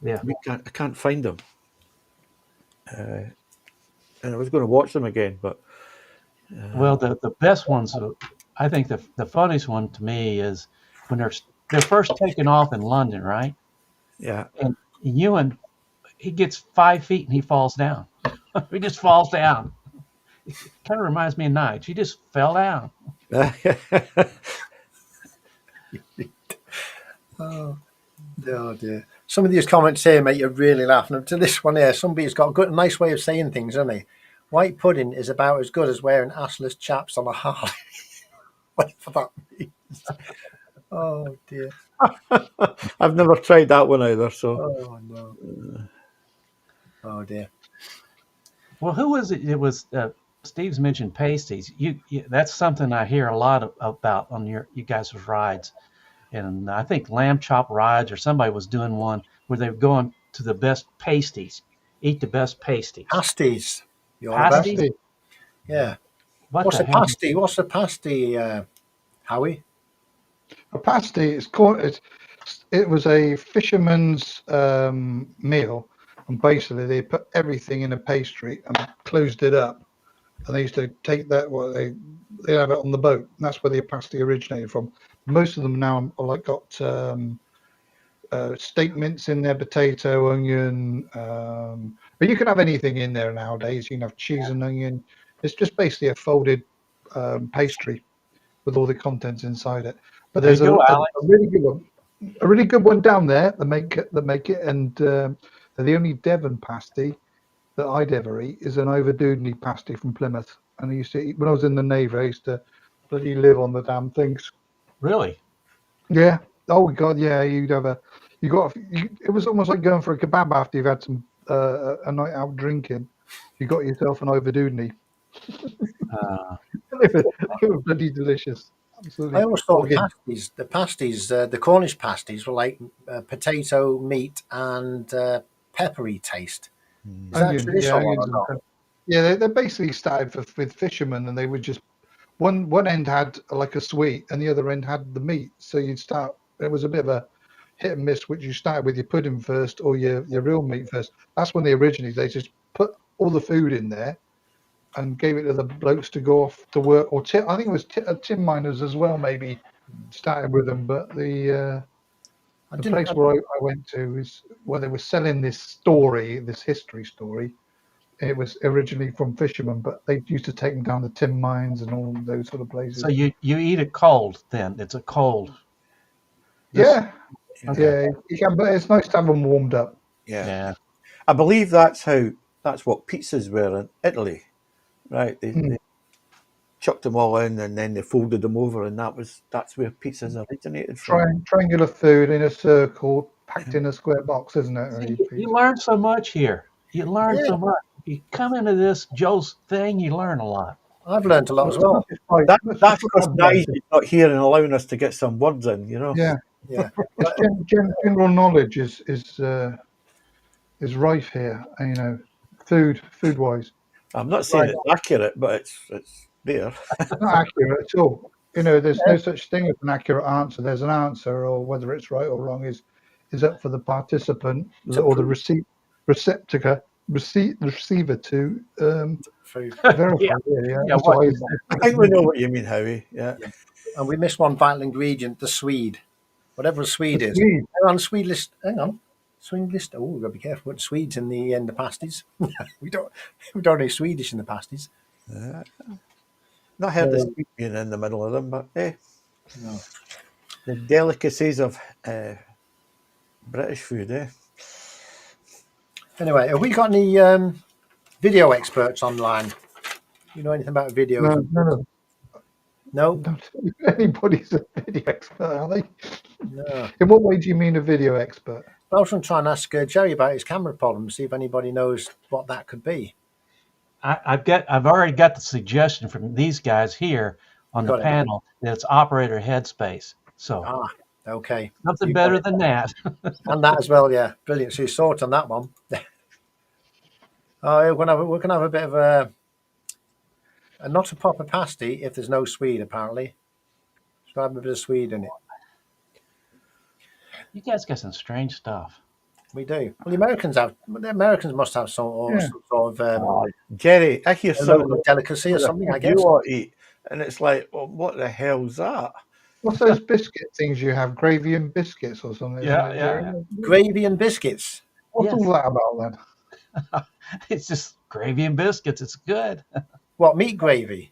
yeah, I can't find them. And I was going to watch them again, but well, the best ones, I think the funniest one to me is when they're first taking off in London, right? Yeah. Ewan, he gets 5 feet and he falls down. He just falls down. It kind of reminds me of Nige. He just fell down. Oh dear. Some of these comments here make you really laugh. And to this one here, somebody's got a good, nice way of saying things, hasn't he? White pudding is about as good as wearing assless chaps on a Harley. Whatever that means. Oh dear. I've never tried that one either. So. Oh no. Oh dear. Well, who was it? It was Steve's mentioned pasties. That's something I hear a lot about on you guys' rides. And I think Lamb Chop Rides or somebody was doing one where they were going to the best pasties, eat the best pasties. Pasties. You on about? Pasties? Yeah. What What's the a hell? pasty? What's a pasty, Howie? A pasty. It was a fisherman's meal, and basically they put everything in a pastry and closed it up. And they used to take that. They have it on the boat. And that's where the pasty originated from. Most of them now are like got steak mince in there, potato, onion. But you can have anything in there nowadays. You can have cheese and onion. It's just basically a folded pastry with all the contents inside it. But There there's you go, Alex. a really good one. A really good one down there that make it, and they're the only Devon pasty that I'd ever eat is an Overdoodney pasty from Plymouth. And I used to eat when I was in the Navy. I used to bloody live on the damn things. Really? Yeah. Oh God. Yeah. It was almost like going for a kebab after you've had some a night out drinking. You got yourself an Overdoodney. They were bloody delicious. Absolutely. I always thought the pasties, the Cornish pasties were like potato, meat, and peppery taste. Is that Onion, traditional yeah, one or not? yeah, they basically started with fishermen, and they would just one end had like a sweet, and the other end had the meat. So you'd start. It was a bit of a hit and miss, which you started with your pudding first or your real meat first. That's when they just put all the food in there and gave it to the blokes to go off to work, or I think it was tin miners as well, maybe started with them. But the place where I went to is where they were selling this history story. It was originally from fishermen, but they used to take them down to tin mines and all those sort of places. So you eat it cold then? It's a cold. Yeah. Okay. Yeah, you can, but it's nice to have them warmed up. Yeah. I believe that's what pizzas were in Italy, right? They chucked them all in and then they folded them over, and that's where pizzas originated from. Triangular food in a circle, packed in a square box, isn't it? See, you learn so much here. You learn so much. You come into this Joe's thing, you learn a lot. I've learned a lot as well. That's because Nige is not here and allowing us to get some words in, you know. Yeah. Yeah. General knowledge is rife here. You know, food wise. I'm not saying it's accurate, but it's there. It's not accurate at all. You know, there's no such thing as an accurate answer. There's an answer, or whether it's right or wrong is up for the participant or the receiver to verify. Yeah. I think we know what you mean, Howie. Yeah. And we missed one vital ingredient: the Swede, whatever a Swede is. Swede. Hang on, Swede list. Hang on, Swede list. Oh, we've got to be careful with Swedes in the pasties. we don't need Swedish in the pasties. Not heard the Swede being in the middle of them, but no. The delicacies of British food, eh? Anyway, have we got any video experts online? You know anything about videos? No. Don't anybody's a video expert, are they? No. In what way do you mean a video expert? I was going to try and ask Jerry about his camera problem, see if anybody knows what that could be. I've already got the suggestion from these guys here on the panel that it's operator headspace. So okay, something better than that. And that as well, yeah, brilliant. So you sort on that one. We're gonna have a bit of a not a proper pasty if there's no Swede apparently. So I have a bit of Swede in it. You guys got some strange stuff. We do. Well, the Americans must have some sort of Jerry, I hear some delicacy or something. I guess. You ought to eat, and it's like, well, what the hell's that? What's those biscuit things you have? Gravy and biscuits or something? Yeah. Gravy and biscuits. What's Yes. all that about then? It's just gravy and biscuits. It's good. What, meat gravy?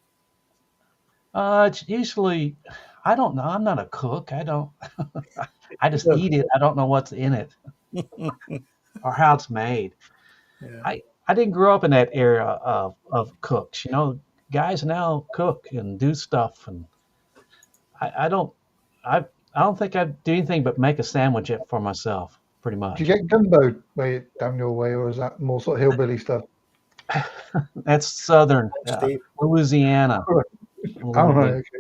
It's usually, I don't know. I'm not a cook. I don't. I just No. eat it. I don't know what's in it or how it's made. Yeah. I didn't grow up in that era of cooks. You know, guys now cook and do stuff, and I don't. I I don't think I do anything but make a sandwich for myself, pretty Do you much. get gumbo way down your way, or is that more sort of hillbilly stuff? That's southern Thanks, Steve. Louisiana a Oh, little right, bit. okay.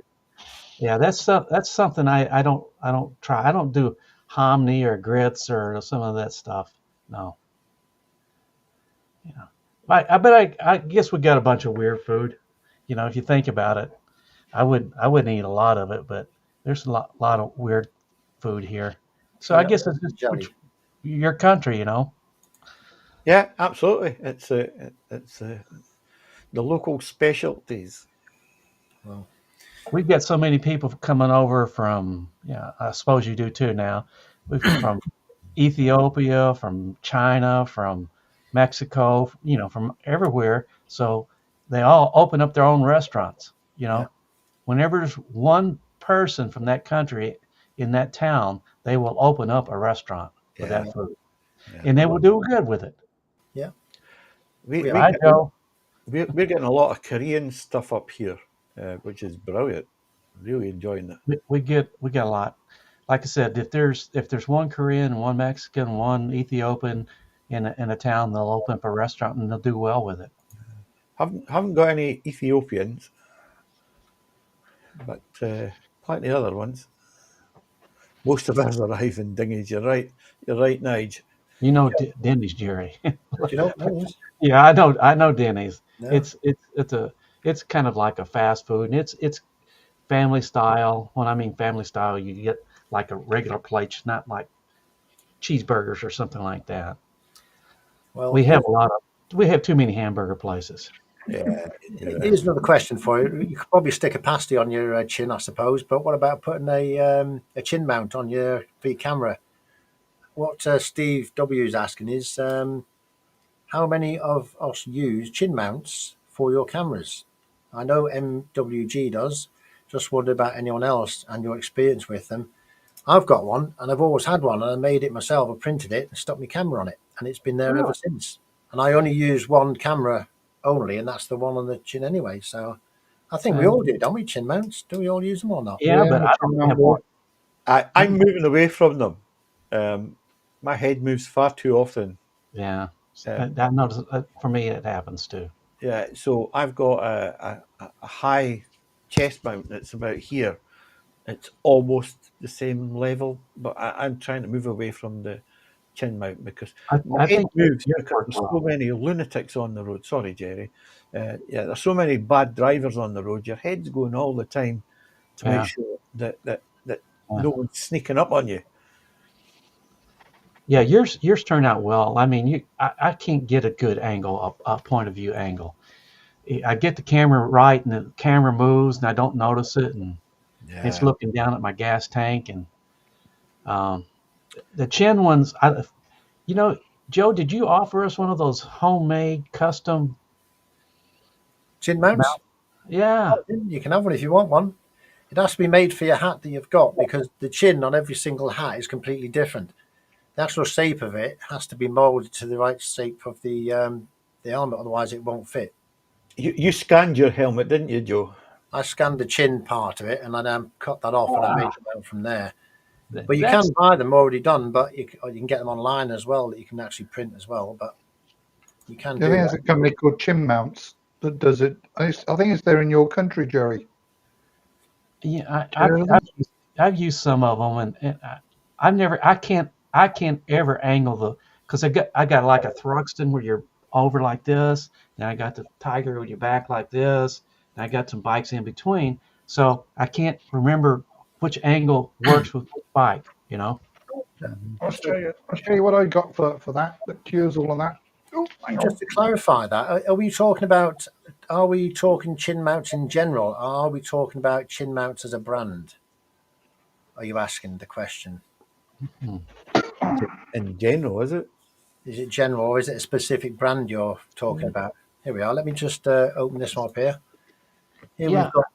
Yeah, that's something I don't try. I don't do hominy or grits or some of that stuff. No. Yeah. I guess we got a bunch of weird food. You know, if you think about it, I wouldn't eat a lot of it, but there's a lot of weird food here. So I Peanut guess butter it's and just jelly. your country, you know. Yeah, absolutely. It's the local specialties. Well, We've got so many people coming over from, yeah, I suppose you do too now. From Ethiopia, from China, from Mexico, you know, from everywhere. So they all open up their own restaurants. You yeah. know, whenever there's one person from that country in that town, they will open up a restaurant with Yeah, that food, yeah. and they will do good with it. Yeah. We We we have. Right, get Joe? we're getting a lot of Korean stuff up here, which is brilliant. Really enjoying it. We get a lot. Like I said, if there's one Korean, one Mexican, one Ethiopian in a town, they'll open up a restaurant and they'll do well with it. Haven't got any Ethiopians, but plenty of other ones. Most of us arrive in dinghies. You're right. You're right, Nige. You know Denny's, Jerry. Do you know what that is? Yeah, I know Denny's. No. It's kind of like a fast food, and it's family style. When I mean family style, you get like a regular plate, not like cheeseburgers or something like that. Well, We have a lot of we have too many hamburger places. Yeah, you're right. here's another question for you. You could probably stick a pasty on your chin, I suppose. But what about putting a chin mount on your for your camera? What Steve W is asking is how many of us use chin mounts for your cameras? I know MWG does. Just wondered about anyone else and your experience with them. I've got one, and I've always had one, and I made it myself. I printed it and stuck my camera on it, and it's been there ever Really? since. And I only use one camera only, and that's the one on the chin anyway. So I think we Uh, all do, don't we? Chin mounts? Do we all use them or not? yeah, Yeah, but I'm a I chin don't mount have boy. one. I'm moving away from them. My head moves far too often. Yeah, Uh, I notice for me it happens too. yeah, so I've got a high chest mount that's about here. It's almost the same level, but I'm trying to move away from the chin mount because my I head think moves yours because work there's so well. many lunatics on the road. Sorry, Jerry. Yeah, there's so many bad drivers on the road. Your head's going all the time to make Yeah, sure that yeah. no one's sneaking up on you. Yeah, yours turned out well. I mean, I can't get a good angle, a point of view angle. I get the camera right, and the camera moves, and I don't notice it, and it's Yeah. looking down at my gas tank. And um, the chin ones, you know, Joe, did you offer us one of those homemade custom Chin mounts? mount? Yeah, You can have one if you want one. It has to be made for your hat that you've got because the chin on every single hat is completely different. The actual shape of it has to be molded to the right shape of the helmet, otherwise it won't fit. You scanned your helmet, didn't you, Joe? I scanned the chin part of it and I cut that off and I made wow, them out from there. But you that's can buy them already done, but or you can get them online as well that you can actually print as well. But you can I think do there's that. a company called Chin Mounts that does it. I think it's there in your country, Jerry. yeah. Have you heard of them? I've used some of them, and I've never. I can't ever angle the because I got like a Thruxton where you're over like this, and I got the Tiger with your back like this, and I got some bikes in between. So I can't remember which angle works with which bike. You know. Mhm. I'll So show you. I'll show you what I got for that. That cures all of that. Oh, hang just on. to clarify that, are we talking about? Are we talking chin mounts in general? Or are we talking about chin mounts as a brand? Are you asking the question? Hmm. In general, is it? Is it general or is it a specific brand you're talking about? Here we are. Let me just open this one up here. Here Yeah. we've got.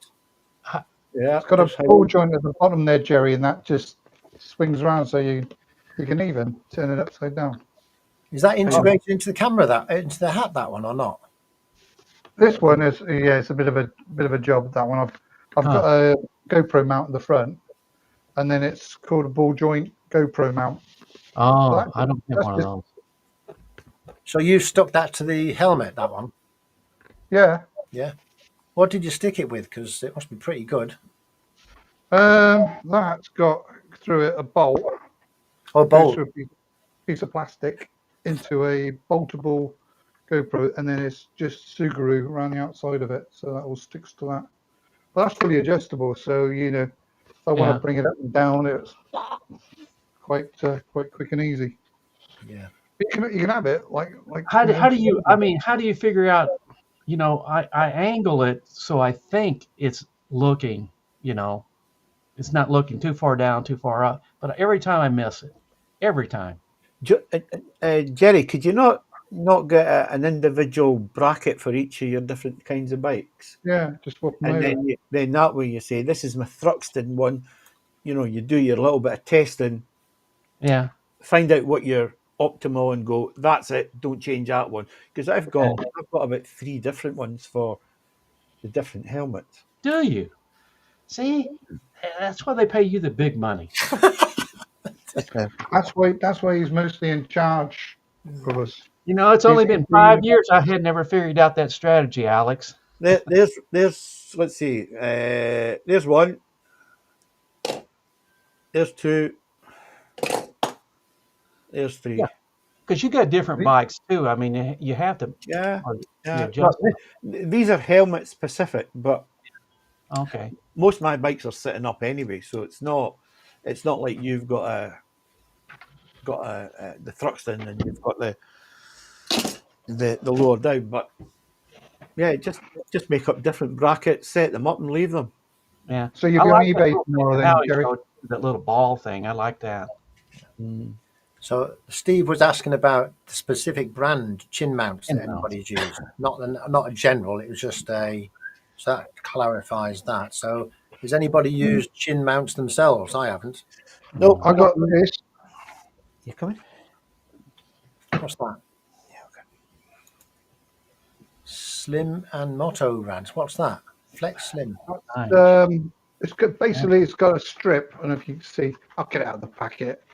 Yeah, It's got a ball joint at the bottom there, Jerry, and that just swings around so you can even turn it upside down. Is that integrated into the camera? Into the hat? That one or not? This one is it's a bit of a job. That one I've got a GoPro mount at the front, and then it's called a ball joint GoPro mount. Oh, I don't have one of those. So you stuck that to the helmet? That one? Yeah. Yeah. What did you stick it with? Because it must be pretty good. That's got through it a bolt. Oh, bolt. Goes through a piece of plastic into a boltable GoPro, and then it's just Sugaru around the outside of it, so that all sticks to that. But that's fully adjustable, so if I want to bring it up and down, it's quite quick and easy. Yeah. But you can have it like. How do you figure out? I angle it so I think it's looking. It's not looking too far down, too far up. But every time I miss it, every time. Jerry, could you not get an individual bracket for each of your different kinds of bikes? Yeah, just swap them and over. then that way you say, this is my Thruxton one. You do your little bit of testing. Yeah. Find out what your optimal and go, that's it, don't change that one. Because I've got about 3 different ones for the different helmets. Do you? See? That's why they pay you the big money. That's why he's mostly in charge of us. It's only been 5 years. I had never figured out that strategy, Alex. There's let's see. There's one. There's 2. There's 3. Yeah. Because you got different bikes too. I mean, you have to. Yeah. Adjust. These are helmet specific, but okay. Most of my bikes are sitting up anyway, so it's not like you've got the Thruxton and you've got the lower down. But yeah, just make up different brackets, set them up, and leave them. Yeah. So you'll be on eBay tomorrow, then, Jerry. That little ball thing, I like that. So Steve was asking about the specific brand chin mounts that anybody's used, not a general. It was just so that clarifies that. So has anybody used chin mounts themselves? I haven't. No, I got this. You coming? What's that? Yeah, okay. Slim and Moto brands. What's that? Flex Slim. It's got, basically it's got a strip, and if you can see, I'll get it out of the packet.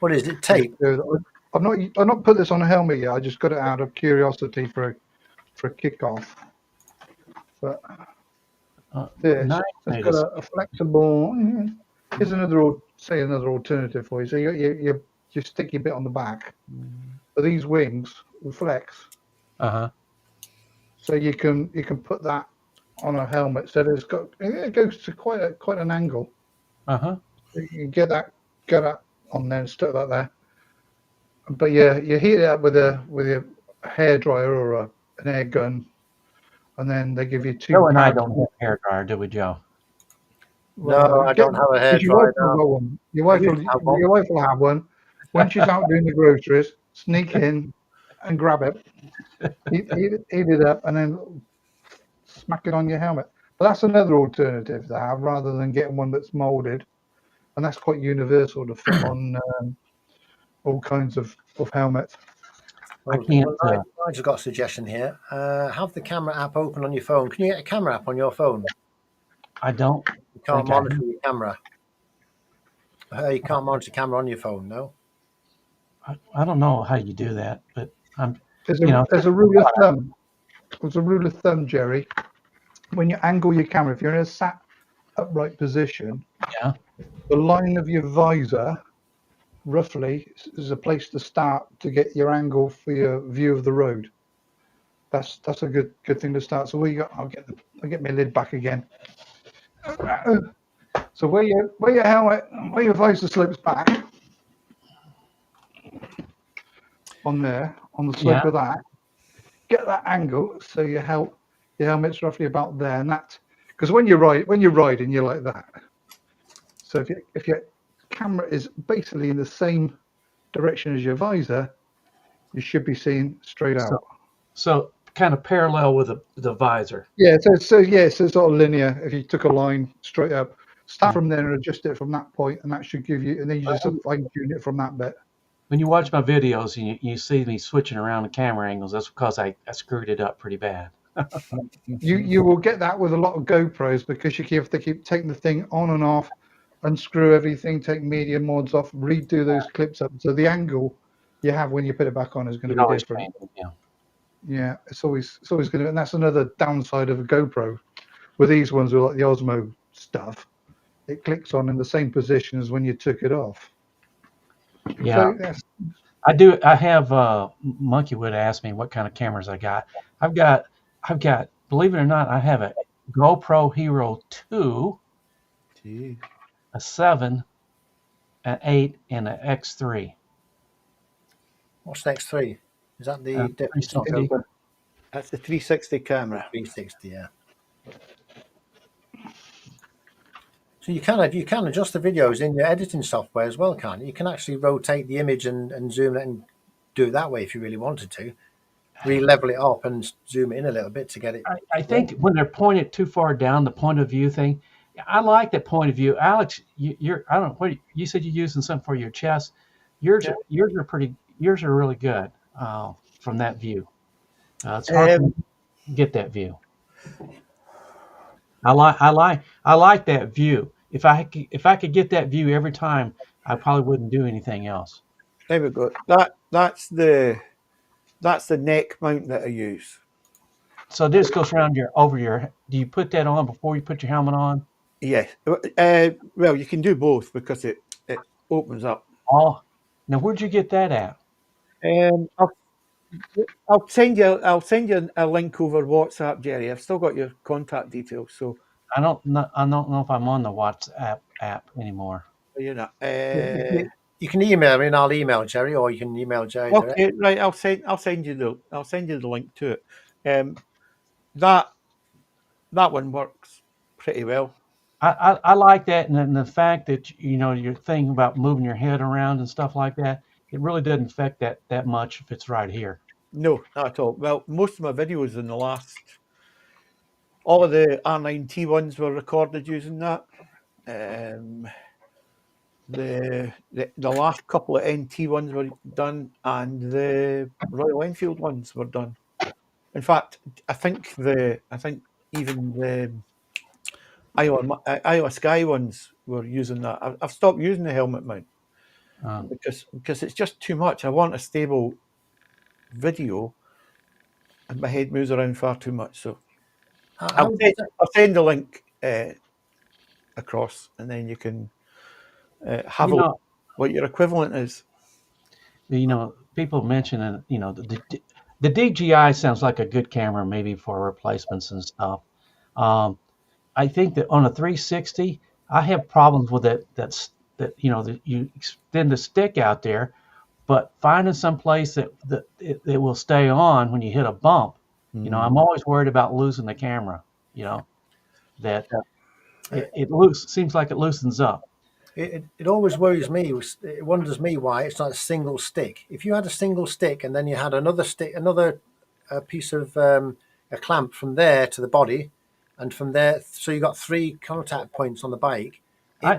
What is it? Tape? I've not put this on a helmet yet. I just got it out of curiosity for a kickoff. But this it's got a flexible. Here's another alternative for you. So you stick your bit on the back, but these wings will flex. So you can put that on a helmet. So it goes to quite an angle. You can get that on there and stuff like that. But yeah, you heat it up with a hairdryer or an air gun, and then they give you 2. Joe and I don't have a hairdryer, do we, Joe? No, I don't have a hairdryer. Your wife will have one. When she's out doing the groceries, sneak in and grab it, heat it up, and then smack it on your helmet. But that's another alternative to have, rather than getting one that's molded. And that's quite universal to fit on all kinds of helmets. I can't. I just got a suggestion here. Have the camera app open on your phone. Can you get a camera app on your phone? I don't. You can't monitor your camera. You can't monitor camera on your phone, no? I don't know how you do that, but there's a rule of thumb. There's a rule of thumb, Jerry. When you angle your camera, if you're in a sat upright position, the line of your visor, roughly, is a place to start to get your angle for your view of the road. That's a good thing to start. So I'll get my lid back again. So where your visor slopes back on the slope of that, get that angle so your helmet's roughly about there, and that because when you're riding, you're like that. So if your camera is basically in the same direction as your visor, you should be seeing straight out. So kind of parallel with the visor. Yeah, so sort of linear. If you took a line straight up, start from there and adjust it from that point, and that should give you, and then you just fine tune it from that bit. When you watch my videos and you see me switching around the camera angles, that's because I screwed it up pretty bad. You will get that with a lot of GoPros because you have to keep taking the thing on and off, unscrew everything, take media mods off, redo those clips up. So the angle you have when you put it back on is going to be always different. change it, yeah. Yeah, it's always going to, and that's another downside of a GoPro. With these ones, with like the Osmo stuff, it clicks on in the same position as when you took it off. Yeah. So yes, I have Monkey would ask me what kind of cameras I got. I've got, believe it or not, I have a GoPro Hero 2, a 7, an 8, and an X3. What's the X3? Is that the difference? 360. That's the 360 camera. 360, yeah. So you can adjust the videos in your editing software as well, can't you? You can actually rotate the image and zoom it and do it that way if you really wanted to. Re-level it up and zoom it in a little bit to get it. I think when they're pointed too far down, the point of view thing, I like that point of view. Alex, you're I don't know what you said you're using something for your chest. Yours are really good from that view. It's hard to get that view. I like that view. If I could get that view every time, I probably wouldn't do anything else. There we go. That's the neck mount that I use. So this goes around over your. Do you put that on before you put your helmet on? Yes. Well, you can do both because it opens up. Oh, now where'd you get that at? I'll send you a link over WhatsApp, Jerry. I've still got your contact details, so I don't know if I'm on the WhatsApp app anymore. you're not. You can email me and I'll email Jerry, or you can email Jerry. Okay, right. I'll send you the link to it. That one works pretty well. I like that, and the fact that your thing about moving your head around and stuff like that, it really doesn't affect that much if it's right here. No, not at all. Well, most of my videos in the last, all of the R9T ones were recorded using that. The last couple of NT ones were done, and the Royal Enfield ones were done. In fact, I think even the Iowa Sky ones were using that. I've stopped using the helmet mount because it's just too much. I want a stable video, and my head moves around far too much. So I'll send the link across, and then you can have a look what your equivalent is. People mention the DJI sounds like a good camera, maybe for replacements and stuff. I think that on a 360, I have problems with it. That you extend the stick out there, but finding some place that it will stay on when you hit a bump. I'm always worried about losing the camera. That it seems like it loosens up. It always worries me. It wonders me why it's not a single stick. If you had a single stick and then you had another stick, another piece of a clamp from there to the body, and from there, so you got 3 contact points on the bike. I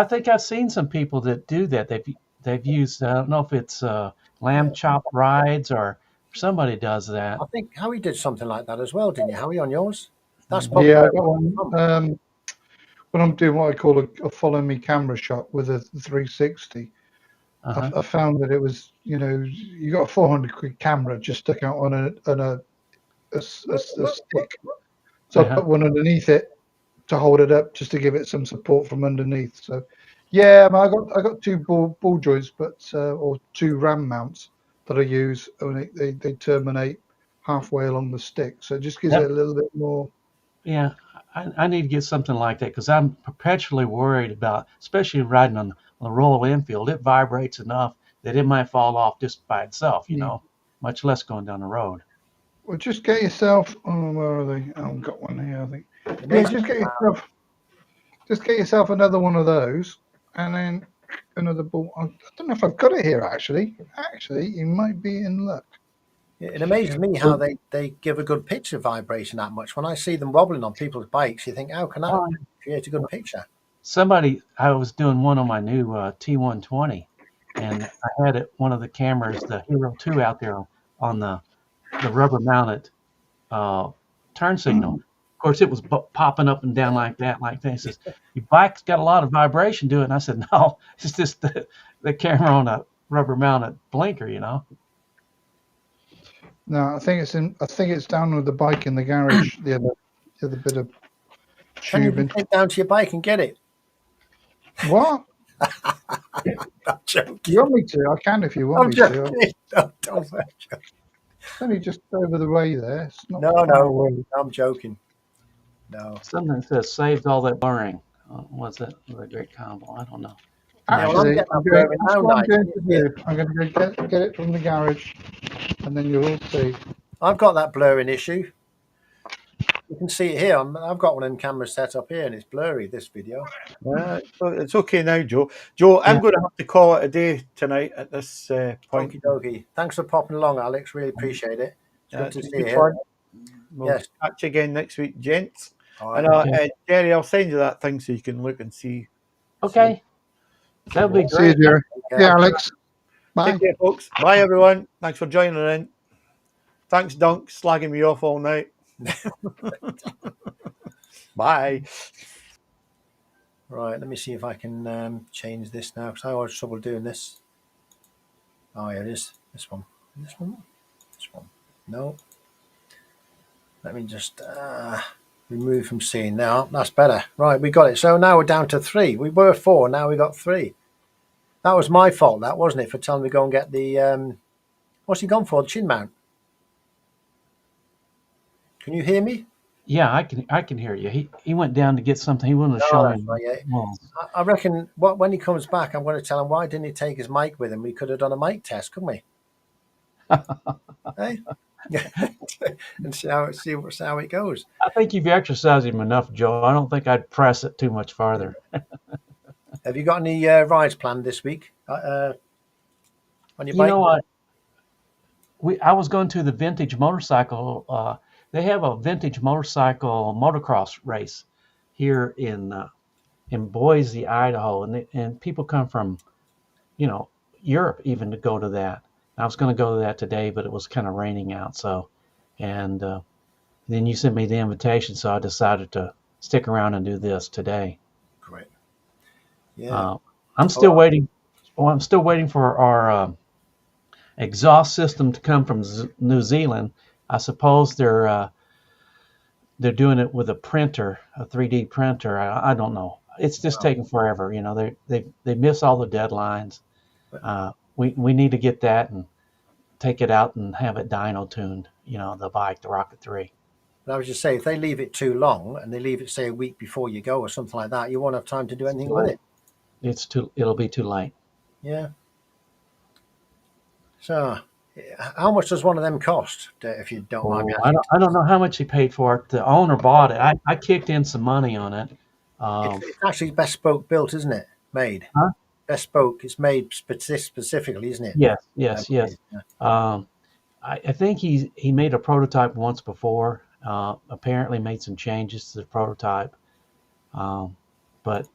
think I've seen some people that do that. They've used. I don't know if it's lamb chop rides or somebody does that. I think Howie did something like that as well, didn't you, Howie, on yours? That's I got one. When I'm doing what I call a follow me camera shot with a 360, I found that it was, you got a 400 quid camera just stuck out on a stick. So I put one underneath it to hold it up, just to give it some support from underneath. So, yeah, I got 2 ball joints, or 2 ram mounts that I use, and they terminate halfway along the stick. So it just gives it a little bit more. Yeah. I need to get something like that because I'm perpetually worried about, especially riding on the Royal Enfield. It vibrates enough that it might fall off just by itself, much less going down the road. Well, just get yourself. Oh, where are they? I've got one here, I think. Yeah, just get yourself another one of those, and then another ball. I don't know if I've got it here, actually. Actually, you might be in luck. It amazes me how they give a good picture vibration that much. When I see them wobbling on people's bikes, you think, how can that create a good picture? I was doing one on my new T120, and I had one of the cameras, the Hero 2, out there on the rubber mounted turn signal. Of course, it was popping up and down like that. He says, your bike's got a lot of vibration to it. And I said, no, it's just the camera on a rubber mounted blinker, No, I think it's down with the bike in the garage. the other bit of Can you tubing. take down to your bike and get it? What? I'm joking. You want me to? I can if you want I'm me joking. to. Don't It's only just over the way there. It's not No, far away. I'm joking. No. Something says saves all that blurring. What's that? The great combo. I don't know. Actually, that's I'm what going to do. I'm going to go get it from the garage, and then you'll all see. I've got that blurring issue. You can see it here. I've got one of them cameras set up here, and it's blurry, this video. It's okay now, Joe. Joe, I'm going to have to call it a day tonight at this point. Okie dokie. Thanks for popping along, Alex. Really appreciate it. It's good to see you. We'll catch you again next week, gents. Right. And Jerry, I'll send you that thing so you can look and see. Okay. That'll be See great. you, Jerry. Yeah, Alex. Bye. Take care, folks. Bye, everyone. Thanks for joining in. Thanks, Dunk, slagging me off all night. Bye. Right, let me see if I can change this now, because I always have trouble doing this. Oh, here it is. This one. This one? This one. No. Let me just remove from scene now. That's better. Right, we got it. So now we're down to 3. We were 4, now we got 3. That was my fault, that, wasn't it, for telling me to go and get the... what's he gone for? The chin mount. Can you hear me? Yeah, I can hear you. He went down to get something. He wanted to show me. Right, yeah. I reckon when he comes back, I'm going to tell him, why didn't he take his mic with him? We could have done a mic test, couldn't we? Hey? And see how it goes. I think you've exercised him enough, Joe. I don't think I'd press it too much farther. Have you got any rides planned this week on your bike? You know what? I was going to the vintage motorcycle. They have a vintage motorcycle motocross race here in Boise, Idaho, and people come from, Europe even to go to that. I was going to go to that today, but it was kind of raining out. So, and then you sent me the invitation, so I decided to stick around and do this today. Great. Yeah. I'm still waiting. Well, I'm still waiting for our exhaust system to come from New Zealand. I suppose they're doing it with a printer, a 3D printer. I don't know. It's just taking forever. They miss all the deadlines. We need to get that and take it out and have it dyno tuned. The bike, the Rocket 3. But I was just saying, if they leave it too long and they leave it, say, a week before you go or something like that, you won't have time to do anything with it. It'll be too late. Yeah. So, how much does one of them cost, if you don't mind me asking? I don't know how much he paid for it. The owner bought it. I kicked in some money on it. It's actually bespoke built, isn't it? Made. Huh? Bespoke. It's made specifically, isn't it? Yes. Yeah. I think he made a prototype once before. Apparently made some changes to the prototype. But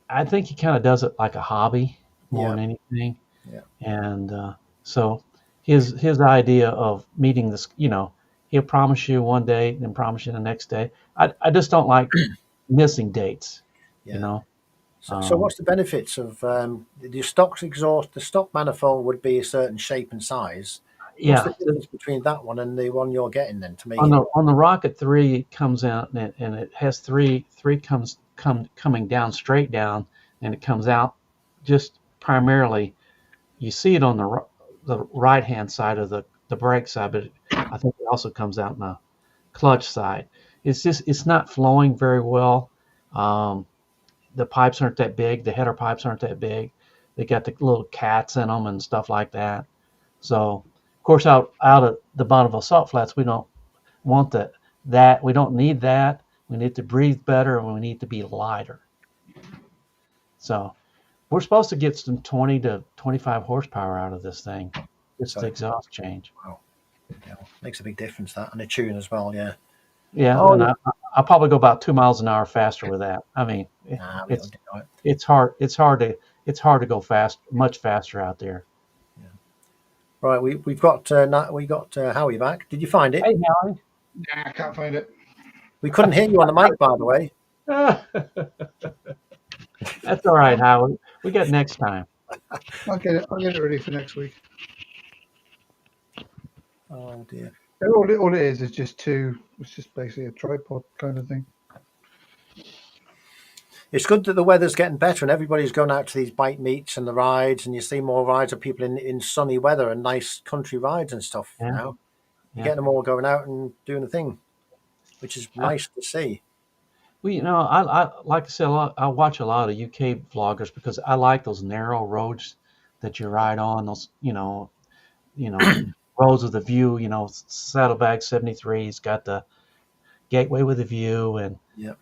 I think he kind of does it like a hobby more than anything. Yeah. And so his idea of meeting this, he'll promise you one day, then promise you the next day. I just don't like missing dates. So what's the benefits of the stock exhaust? The stock manifold would be a certain shape and size. What's the difference between that one and the one you're getting then to make on the Rocket 3? It comes out and it has three coming down straight down, and it comes out just primarily. You see it on the right hand side of the brake side, but I think it also comes out on the clutch side. It's not flowing very well. The pipes aren't that big. The header pipes aren't that big. They got the little cats in them and stuff like that. So, of course, out at the bottom of salt flats, we don't want that. We don't need that. We need to breathe better, and we need to be lighter. So, We're supposed to get some 20 to 25 horsepower out of this thing. It's the So, exhaust change. wow, yeah, makes a big difference, that, and a tune as well. Yeah. Yeah, and Oh, I'll probably go about 2 miles an hour faster with that. I mean, nah, we don't it's do it. it's hard. It's hard to go fast, much faster out there. Yeah. Right, we've got Howie back. Did you find it? Hey, Howie. Yeah, I can't find it. We couldn't hear you on the mic, by the way. That's all right, Howie. We got next time. I'll get it ready for next week. Oh dear. All it is just two. It's just basically a tripod kind of thing. It's good that the weather's getting better and everybody's going out to these bike meets and the rides, and you see more rides of people in sunny weather and nice country rides and stuff Yeah, now. You're yeah. getting them all going out and doing the thing, which is I, nice to see. well, I like I said, I watch a lot of UK vloggers because I like those narrow roads that you ride on. Those, roads with the view. Saddlebag 73's got the Gateway with a View, and Yeah.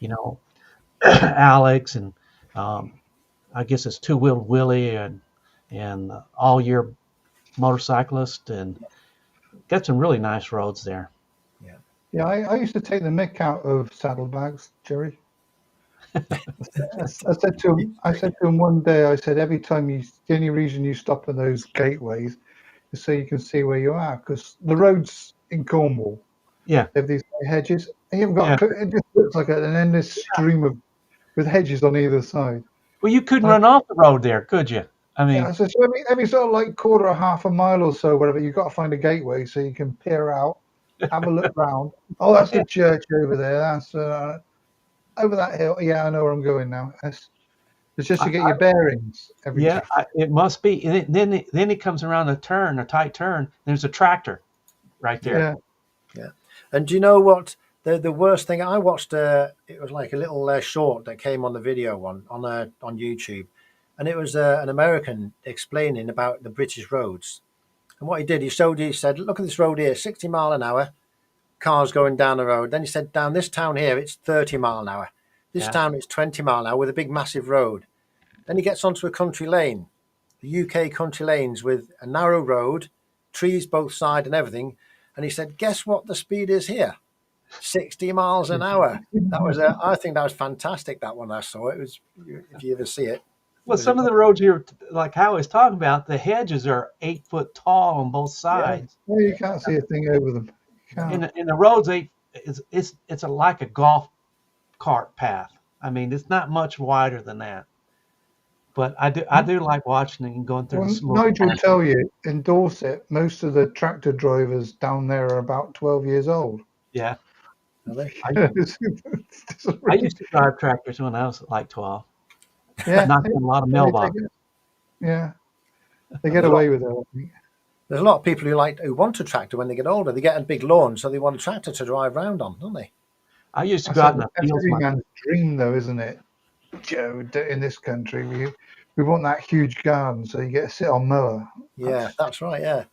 Alex, and I guess it's Two Wheeled Willie, and All Year Motorcyclist, and got some really nice roads there. Yeah, I used to take the mick out of saddlebags, Jerry. I said to him one day, I said, every time the only reason you stop in those gateways is so you can see where you are, because the roads in Cornwall, Yeah, they have these hedges, and you've got yeah. it just looks like an endless stream with hedges on either side. Well, you couldn't I, run off the road there, could you? I yeah, mean, so every sort of like quarter or half a mile or so, whatever, you've got to find a gateway so you can peer out, have a look round. Oh, that's the church over there. That's over that hill. Yeah, I know where I'm going now. It's just to get your bearings every yeah, time. it must be. And then it comes around a tight turn. There's a tractor right there. Yeah. Yeah. And do you know what? The worst thing I watched, it was like a little short that came on the video on YouTube, and it was an American explaining about the British roads. And what he did, he said, look at this road here, 60 mile an hour, cars going down the road. Then he said, down this town here, it's 30 mile an hour. This Yeah. town, it's 20 mile an hour with a big massive road. Then he gets onto a country lane, the UK country lanes with a narrow road, trees both sides and everything. And he said, guess what the speed is here? 60 miles an hour. I think that was fantastic, that one I saw. It was, if you ever see it. Well, some of the roads here, like how I was talking about, the hedges are 8 foot tall on both sides. Well, you can't see a thing over them. You can't. And the roads, it's like a golf cart path. I mean, it's not much wider than that. But I do like watching it and going through Well, the smoke. Nigel will tell you, in Dorset, most of the tractor drivers down there are about 12 years old. Yeah, Are they? I used to drive tractors when I was like 12. Yeah, Knocked on a lot of mailboxes. yeah, they get away with it. I think. There's a lot of people who want a tractor when they get older. They get a big lawn, so they want a tractor to drive around on, don't they? I used to go out in the That's fields. every man's dream, though, isn't it, Joe? In this country, we want that huge garden, so you get to sit on mower. Yeah, that's right. Yeah.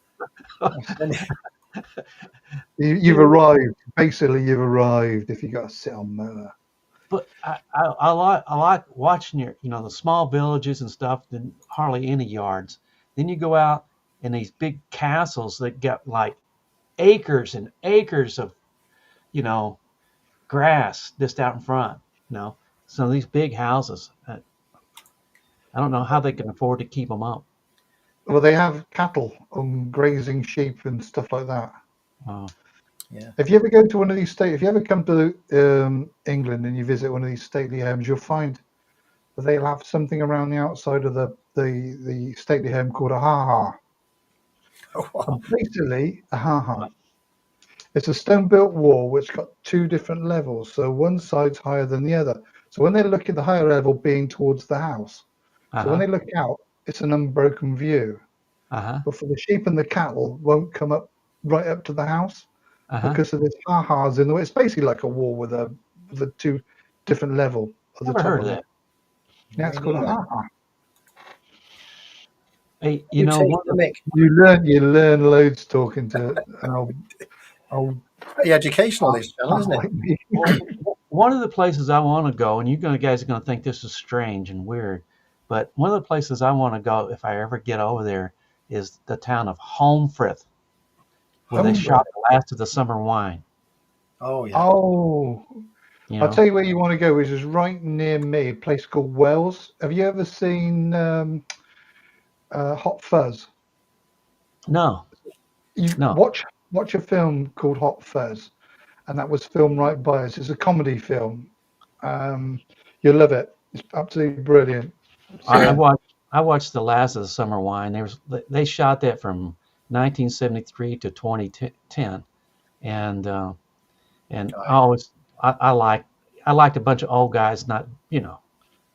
You've arrived. Basically, you've arrived if you got to sit on mower. But I like watching the small villages and stuff. Then hardly any yards. Then you go out in these big castles that got like acres and acres of grass just out in front. So these big houses. I don't know how they can afford to keep them up. Well, they have cattle on grazing sheep and stuff like that. Oh. Yeah. If you ever go to one of these if you ever come to England and you visit one of these stately homes, you'll find that they'll have something around the outside of the stately home called a ha-ha. And basically, a ha-ha. It's a stone-built wall which got two different levels, so one side's higher than the other. So when they look at the higher level being towards the house, so when they look out, it's an unbroken view. But for the sheep and the cattle, won't come up right up to the house. Because of this ha-has in the way. It's basically like a wall with the two different level of the Never top heard of of it. that. Yeah, it's called a ha-ha. Hey, You learn loads talking to an old pretty educational, this channel, isn't it? like me. one of the places I want to go, and you guys are going to think this is strange and weird, But one of the places I want to go if I ever get over there is the town of Homefrith, where they Home. shot the last of the summer wine. Oh yeah. Oh, You I'll know, tell you where you want to go, which is right near me, a place called Wells. Have you ever seen Hot Fuzz? no, You no. watch a film called Hot Fuzz, and that was filmed right by us. It's a comedy film. Um, you'll love it. It's absolutely brilliant. I, I So watched I watched the last of the summer wine. They shot that from 1973 to 2010, and I always I like I liked a bunch of old guys not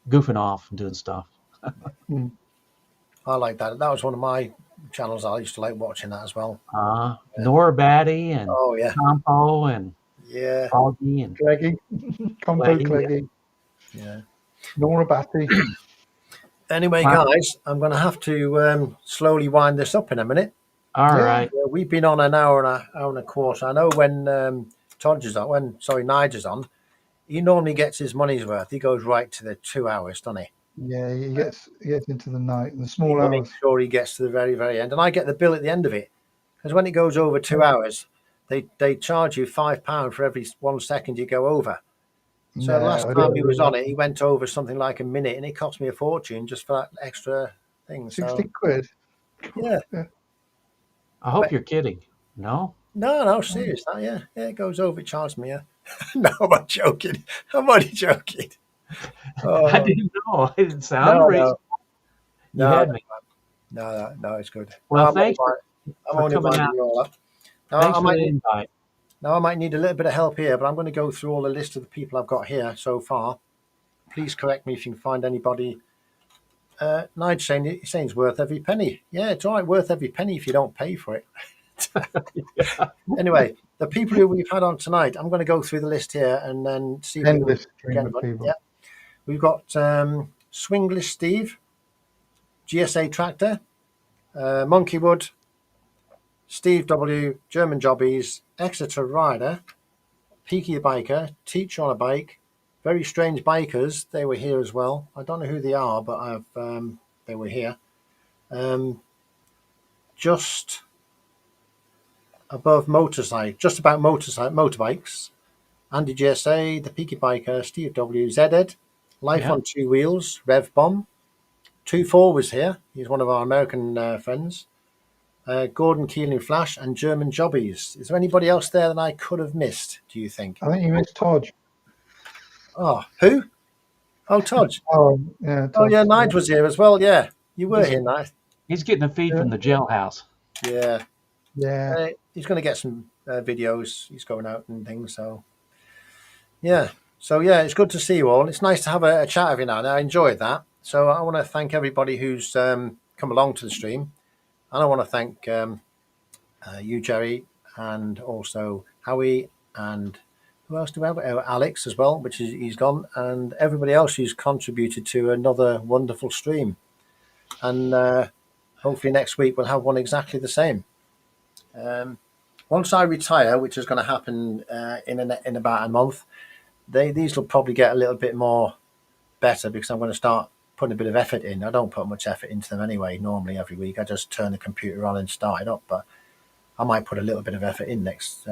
goofing off and doing stuff. mm, I like that. That was one of my channels. I used to like watching that as well. Yeah. Nora Batty and Oh yeah. Compo and Yeah. Foggy and Cleggy, Compo Leggy. Cleggy, Yeah. Nora Batty. Anyway, All guys, I'm going to have to slowly wind this up in a minute. Yeah, right. We've been on an hour and a quarter. I know when Nigel's on, he normally gets his money's worth. He goes right to the 2 hours, doesn't he? yeah. He gets into the night and the He small makes hours. sure he gets to the very, very end, and I get the bill at the end of it because when it goes over 2 hours, they charge you £5 for every 1 second you go over. So the No, last I time don't he do was on that. it, he went over something like a minute, and it cost me a fortune just for that extra thing. 60 So quid. yeah, Yeah. I I hope bet. you're kidding. No, No, serious. That, yeah, it goes over. It charges me. Yeah. No, I'm not joking. I'm only joking. I Oh didn't know. It didn't sound no, reasonable. You no, had me. no, it's good. No, Well, thanks I'm for only coming out. winding you all up. Now Thanks I for might the need, invite. now I might need a little bit of help here, but I'm going to go through all the list of the people I've got here so far. Please correct me if you can find anybody. Nigel saying it's worth every penny. Yeah, it's all right, worth every penny if you don't pay for it. Anyway, the people who we've had on tonight, I'm going to go through the list here and then see if we can Endless get stream of anybody. people. Yeah, we've got Swinglish Steve, GSA Tractor, Monkeywood, Steve W, German Jobbies, Exeter Rider, Peaky Biker, Teacher on a Bike, Very Strange Bikers. They were here as well. I don't know who they are, but they were here. Just above just about motorbikes. Andy GSA, the Peaky Biker, Steve W, Zed, Life Yeah. on Two Wheels, Rev Bomb, 2-4 was here. He's one of our American friends. Gordon Keeling Flash and German Jobbies. Is there anybody else there that I could have missed, do you think? I think you missed Todd. Oh, who? Oh, Todd. Oh, yeah, Oh, Todd. yeah, Nige was here as well. Yeah, you were He's, here, Nige. he's getting a feed Yeah. from the jailhouse. Yeah. Yeah. He's going to get some videos. He's going out and things. So, yeah. So, yeah, it's good to see you all. It's nice to have a chat every now and then. I enjoyed that. So, I want to thank everybody who's come along to the stream. And I want to thank you, Jerry, and also Howie, and who else do we have? Alex as well, which is he's gone, and everybody else who's contributed to another wonderful stream. And hopefully next week we'll have one exactly the same. Once I retire, which is going to happen in about a month, these will probably get a little bit more better because I'm going to start putting a bit of effort in. I don't put much effort into them anyway. Normally every week I just turn the computer on and start it up, but I might put a little bit of effort in next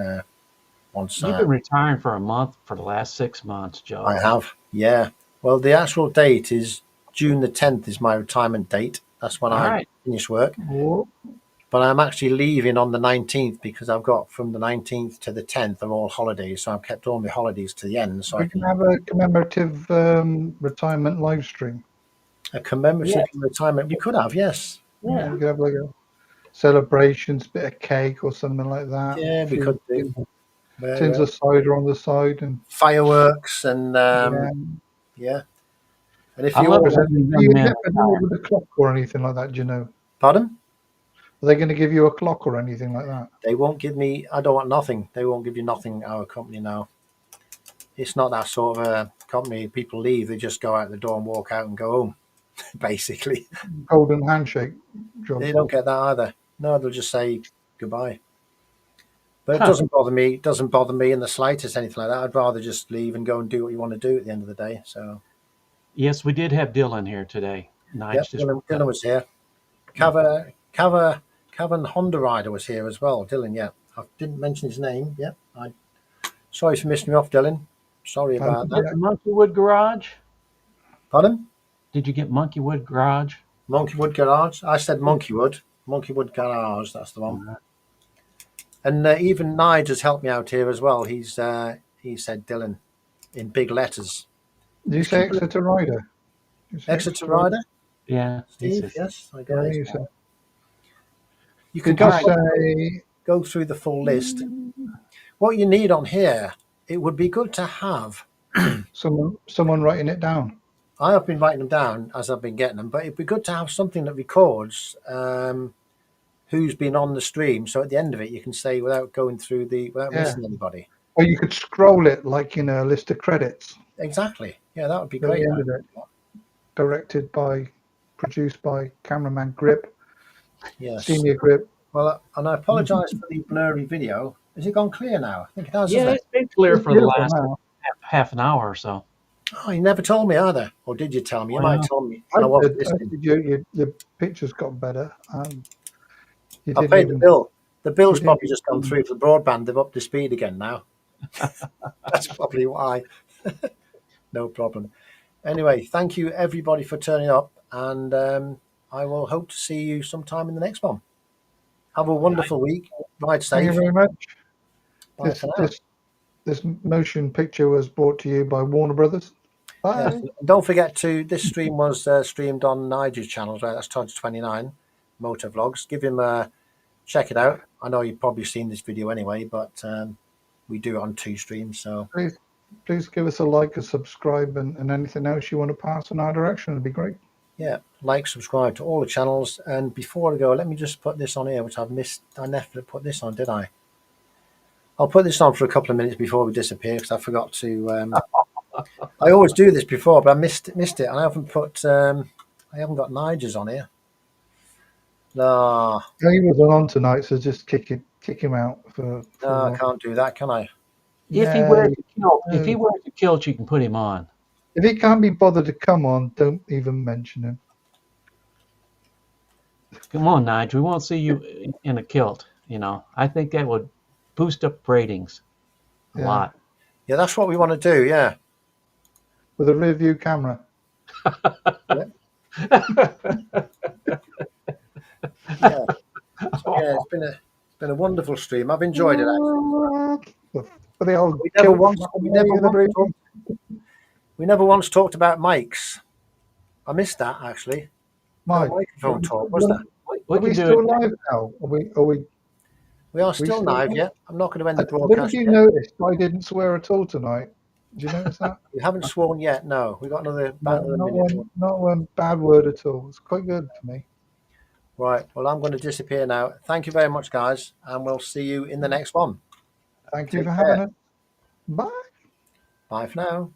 once. You've been retiring for a month for the last 6 months, Joe. I have, yeah. Well, the actual date is June the 10th is my retirement date. That's when All I right. finish work. Whoa. But I'm actually leaving on the 19th because I've got from the 19th to the 10th are all holidays. So I've kept all my holidays to the end. So We I can can have a commemorative retirement live stream. a commemorative Yes. retirement. We could have, yes. Yeah, Yeah. we could have like a celebrations, bit of cake or something like that. Yeah, we could do. Tins of cider on the side and Fireworks and yeah. yeah. And if I you love all, it when the Do you young men get retire. with a clock or anything like that? Do you know? pardon? Are they going to give you a clock or anything like that? They won't give me. I don't want nothing. They won't give you nothing. Our company now. It's not that sort of a company. People leave. They just go out the door and walk out and go home. Basically, Golden handshake job. they don't get that either. No, they'll just say goodbye. But it Huh. doesn't bother me. It doesn't bother me in the slightest, anything like that. I'd rather just leave and go and do what you want to do at the end of the day. So Yes, we did have Dylan here today. Nige just Dylan was here. Cavan Honda Rider was here as well. Dylan, yeah. I didn't mention his name. Yeah. Sorry for missing me off, Dylan. Sorry about that. Monkeywood Garage? Pardon? Did you get Monkeywood Garage? Monkeywood Garage. I said Monkeywood. Monkeywood Garage. That's the one. And even Nige has helped me out here as well. He said Dylan in big letters. Did you say Exeter Rider? Exeter Rider? Yeah. Steve, yes. I Yeah, guess. You Did could you go through the full list. What you need on here, it would be good to have someone writing it down? I have been writing them down as I've been getting them, but it'd be good to have something that records who's been on the stream. So at the end of it, you can say without missing anybody. Or you could scroll it like in a list of credits. Exactly. Yeah, that would be At the great. end of it. Produced by cameraman Grip. Yes. Senior Grip. Well, and I apologise for the blurry video. Has it gone clear now? I think it has. Yeah, it's been clear for the last half an hour or so. Oh, you never told me either. Or did you tell me? You might have told me. Your pictures got better. I paid the bill. The bill's probably just gone through for the broadband. They've upped the speed again now. That's probably why. No problem. Anyway, thank you everybody for turning up, and I will hope to see you sometime in the next one. Have a wonderful week. Ride safe. Thank you very much. Bye for now. This motion picture was brought to you by Warner Brothers. Bye. Yes. Don't forget this stream was streamed on Nigel's channel, right? That's Todd29 Motor Vlogs. Give him check it out. I know you've probably seen this video anyway, but we do it on 2 streams. So please give us a like, a subscribe, and anything else you want to pass in our direction would be great. Yeah, like, subscribe to all the channels. And before I go, let me just put this on here, which I've missed. I never put this on, did I? I'll put this on for a couple of minutes before we disappear because I forgot to. I always do this before, but I missed it, and I haven't put. I haven't got Nigel's on here. No. He wasn't on tonight, so just kick him out for No, I can't do that, can I? If he wears a kilt, you can put him on. If he can't be bothered to come on, don't even mention him. Come on, Nigel. We won't see you in a kilt. I think that would boost up ratings a lot. Yeah, that's what we want to do. Yeah, with a rear view camera. Yeah. So, yeah, it's been a wonderful stream. I've enjoyed it. Actually. We never once talked about mics. I missed that actually. Mike, no microphone talk, was there? Are we still live now? We are still live, yeah. I'm not going to end the broadcast. What have you noticed? I didn't swear at all tonight. Did you notice that? We haven't sworn yet, no. We've got another minute. Not one bad word at all. It's quite good for me. Right. Well, I'm going to disappear now. Thank you very much, guys. And we'll see you in the next one. Thank you for having us. Bye. Bye for now.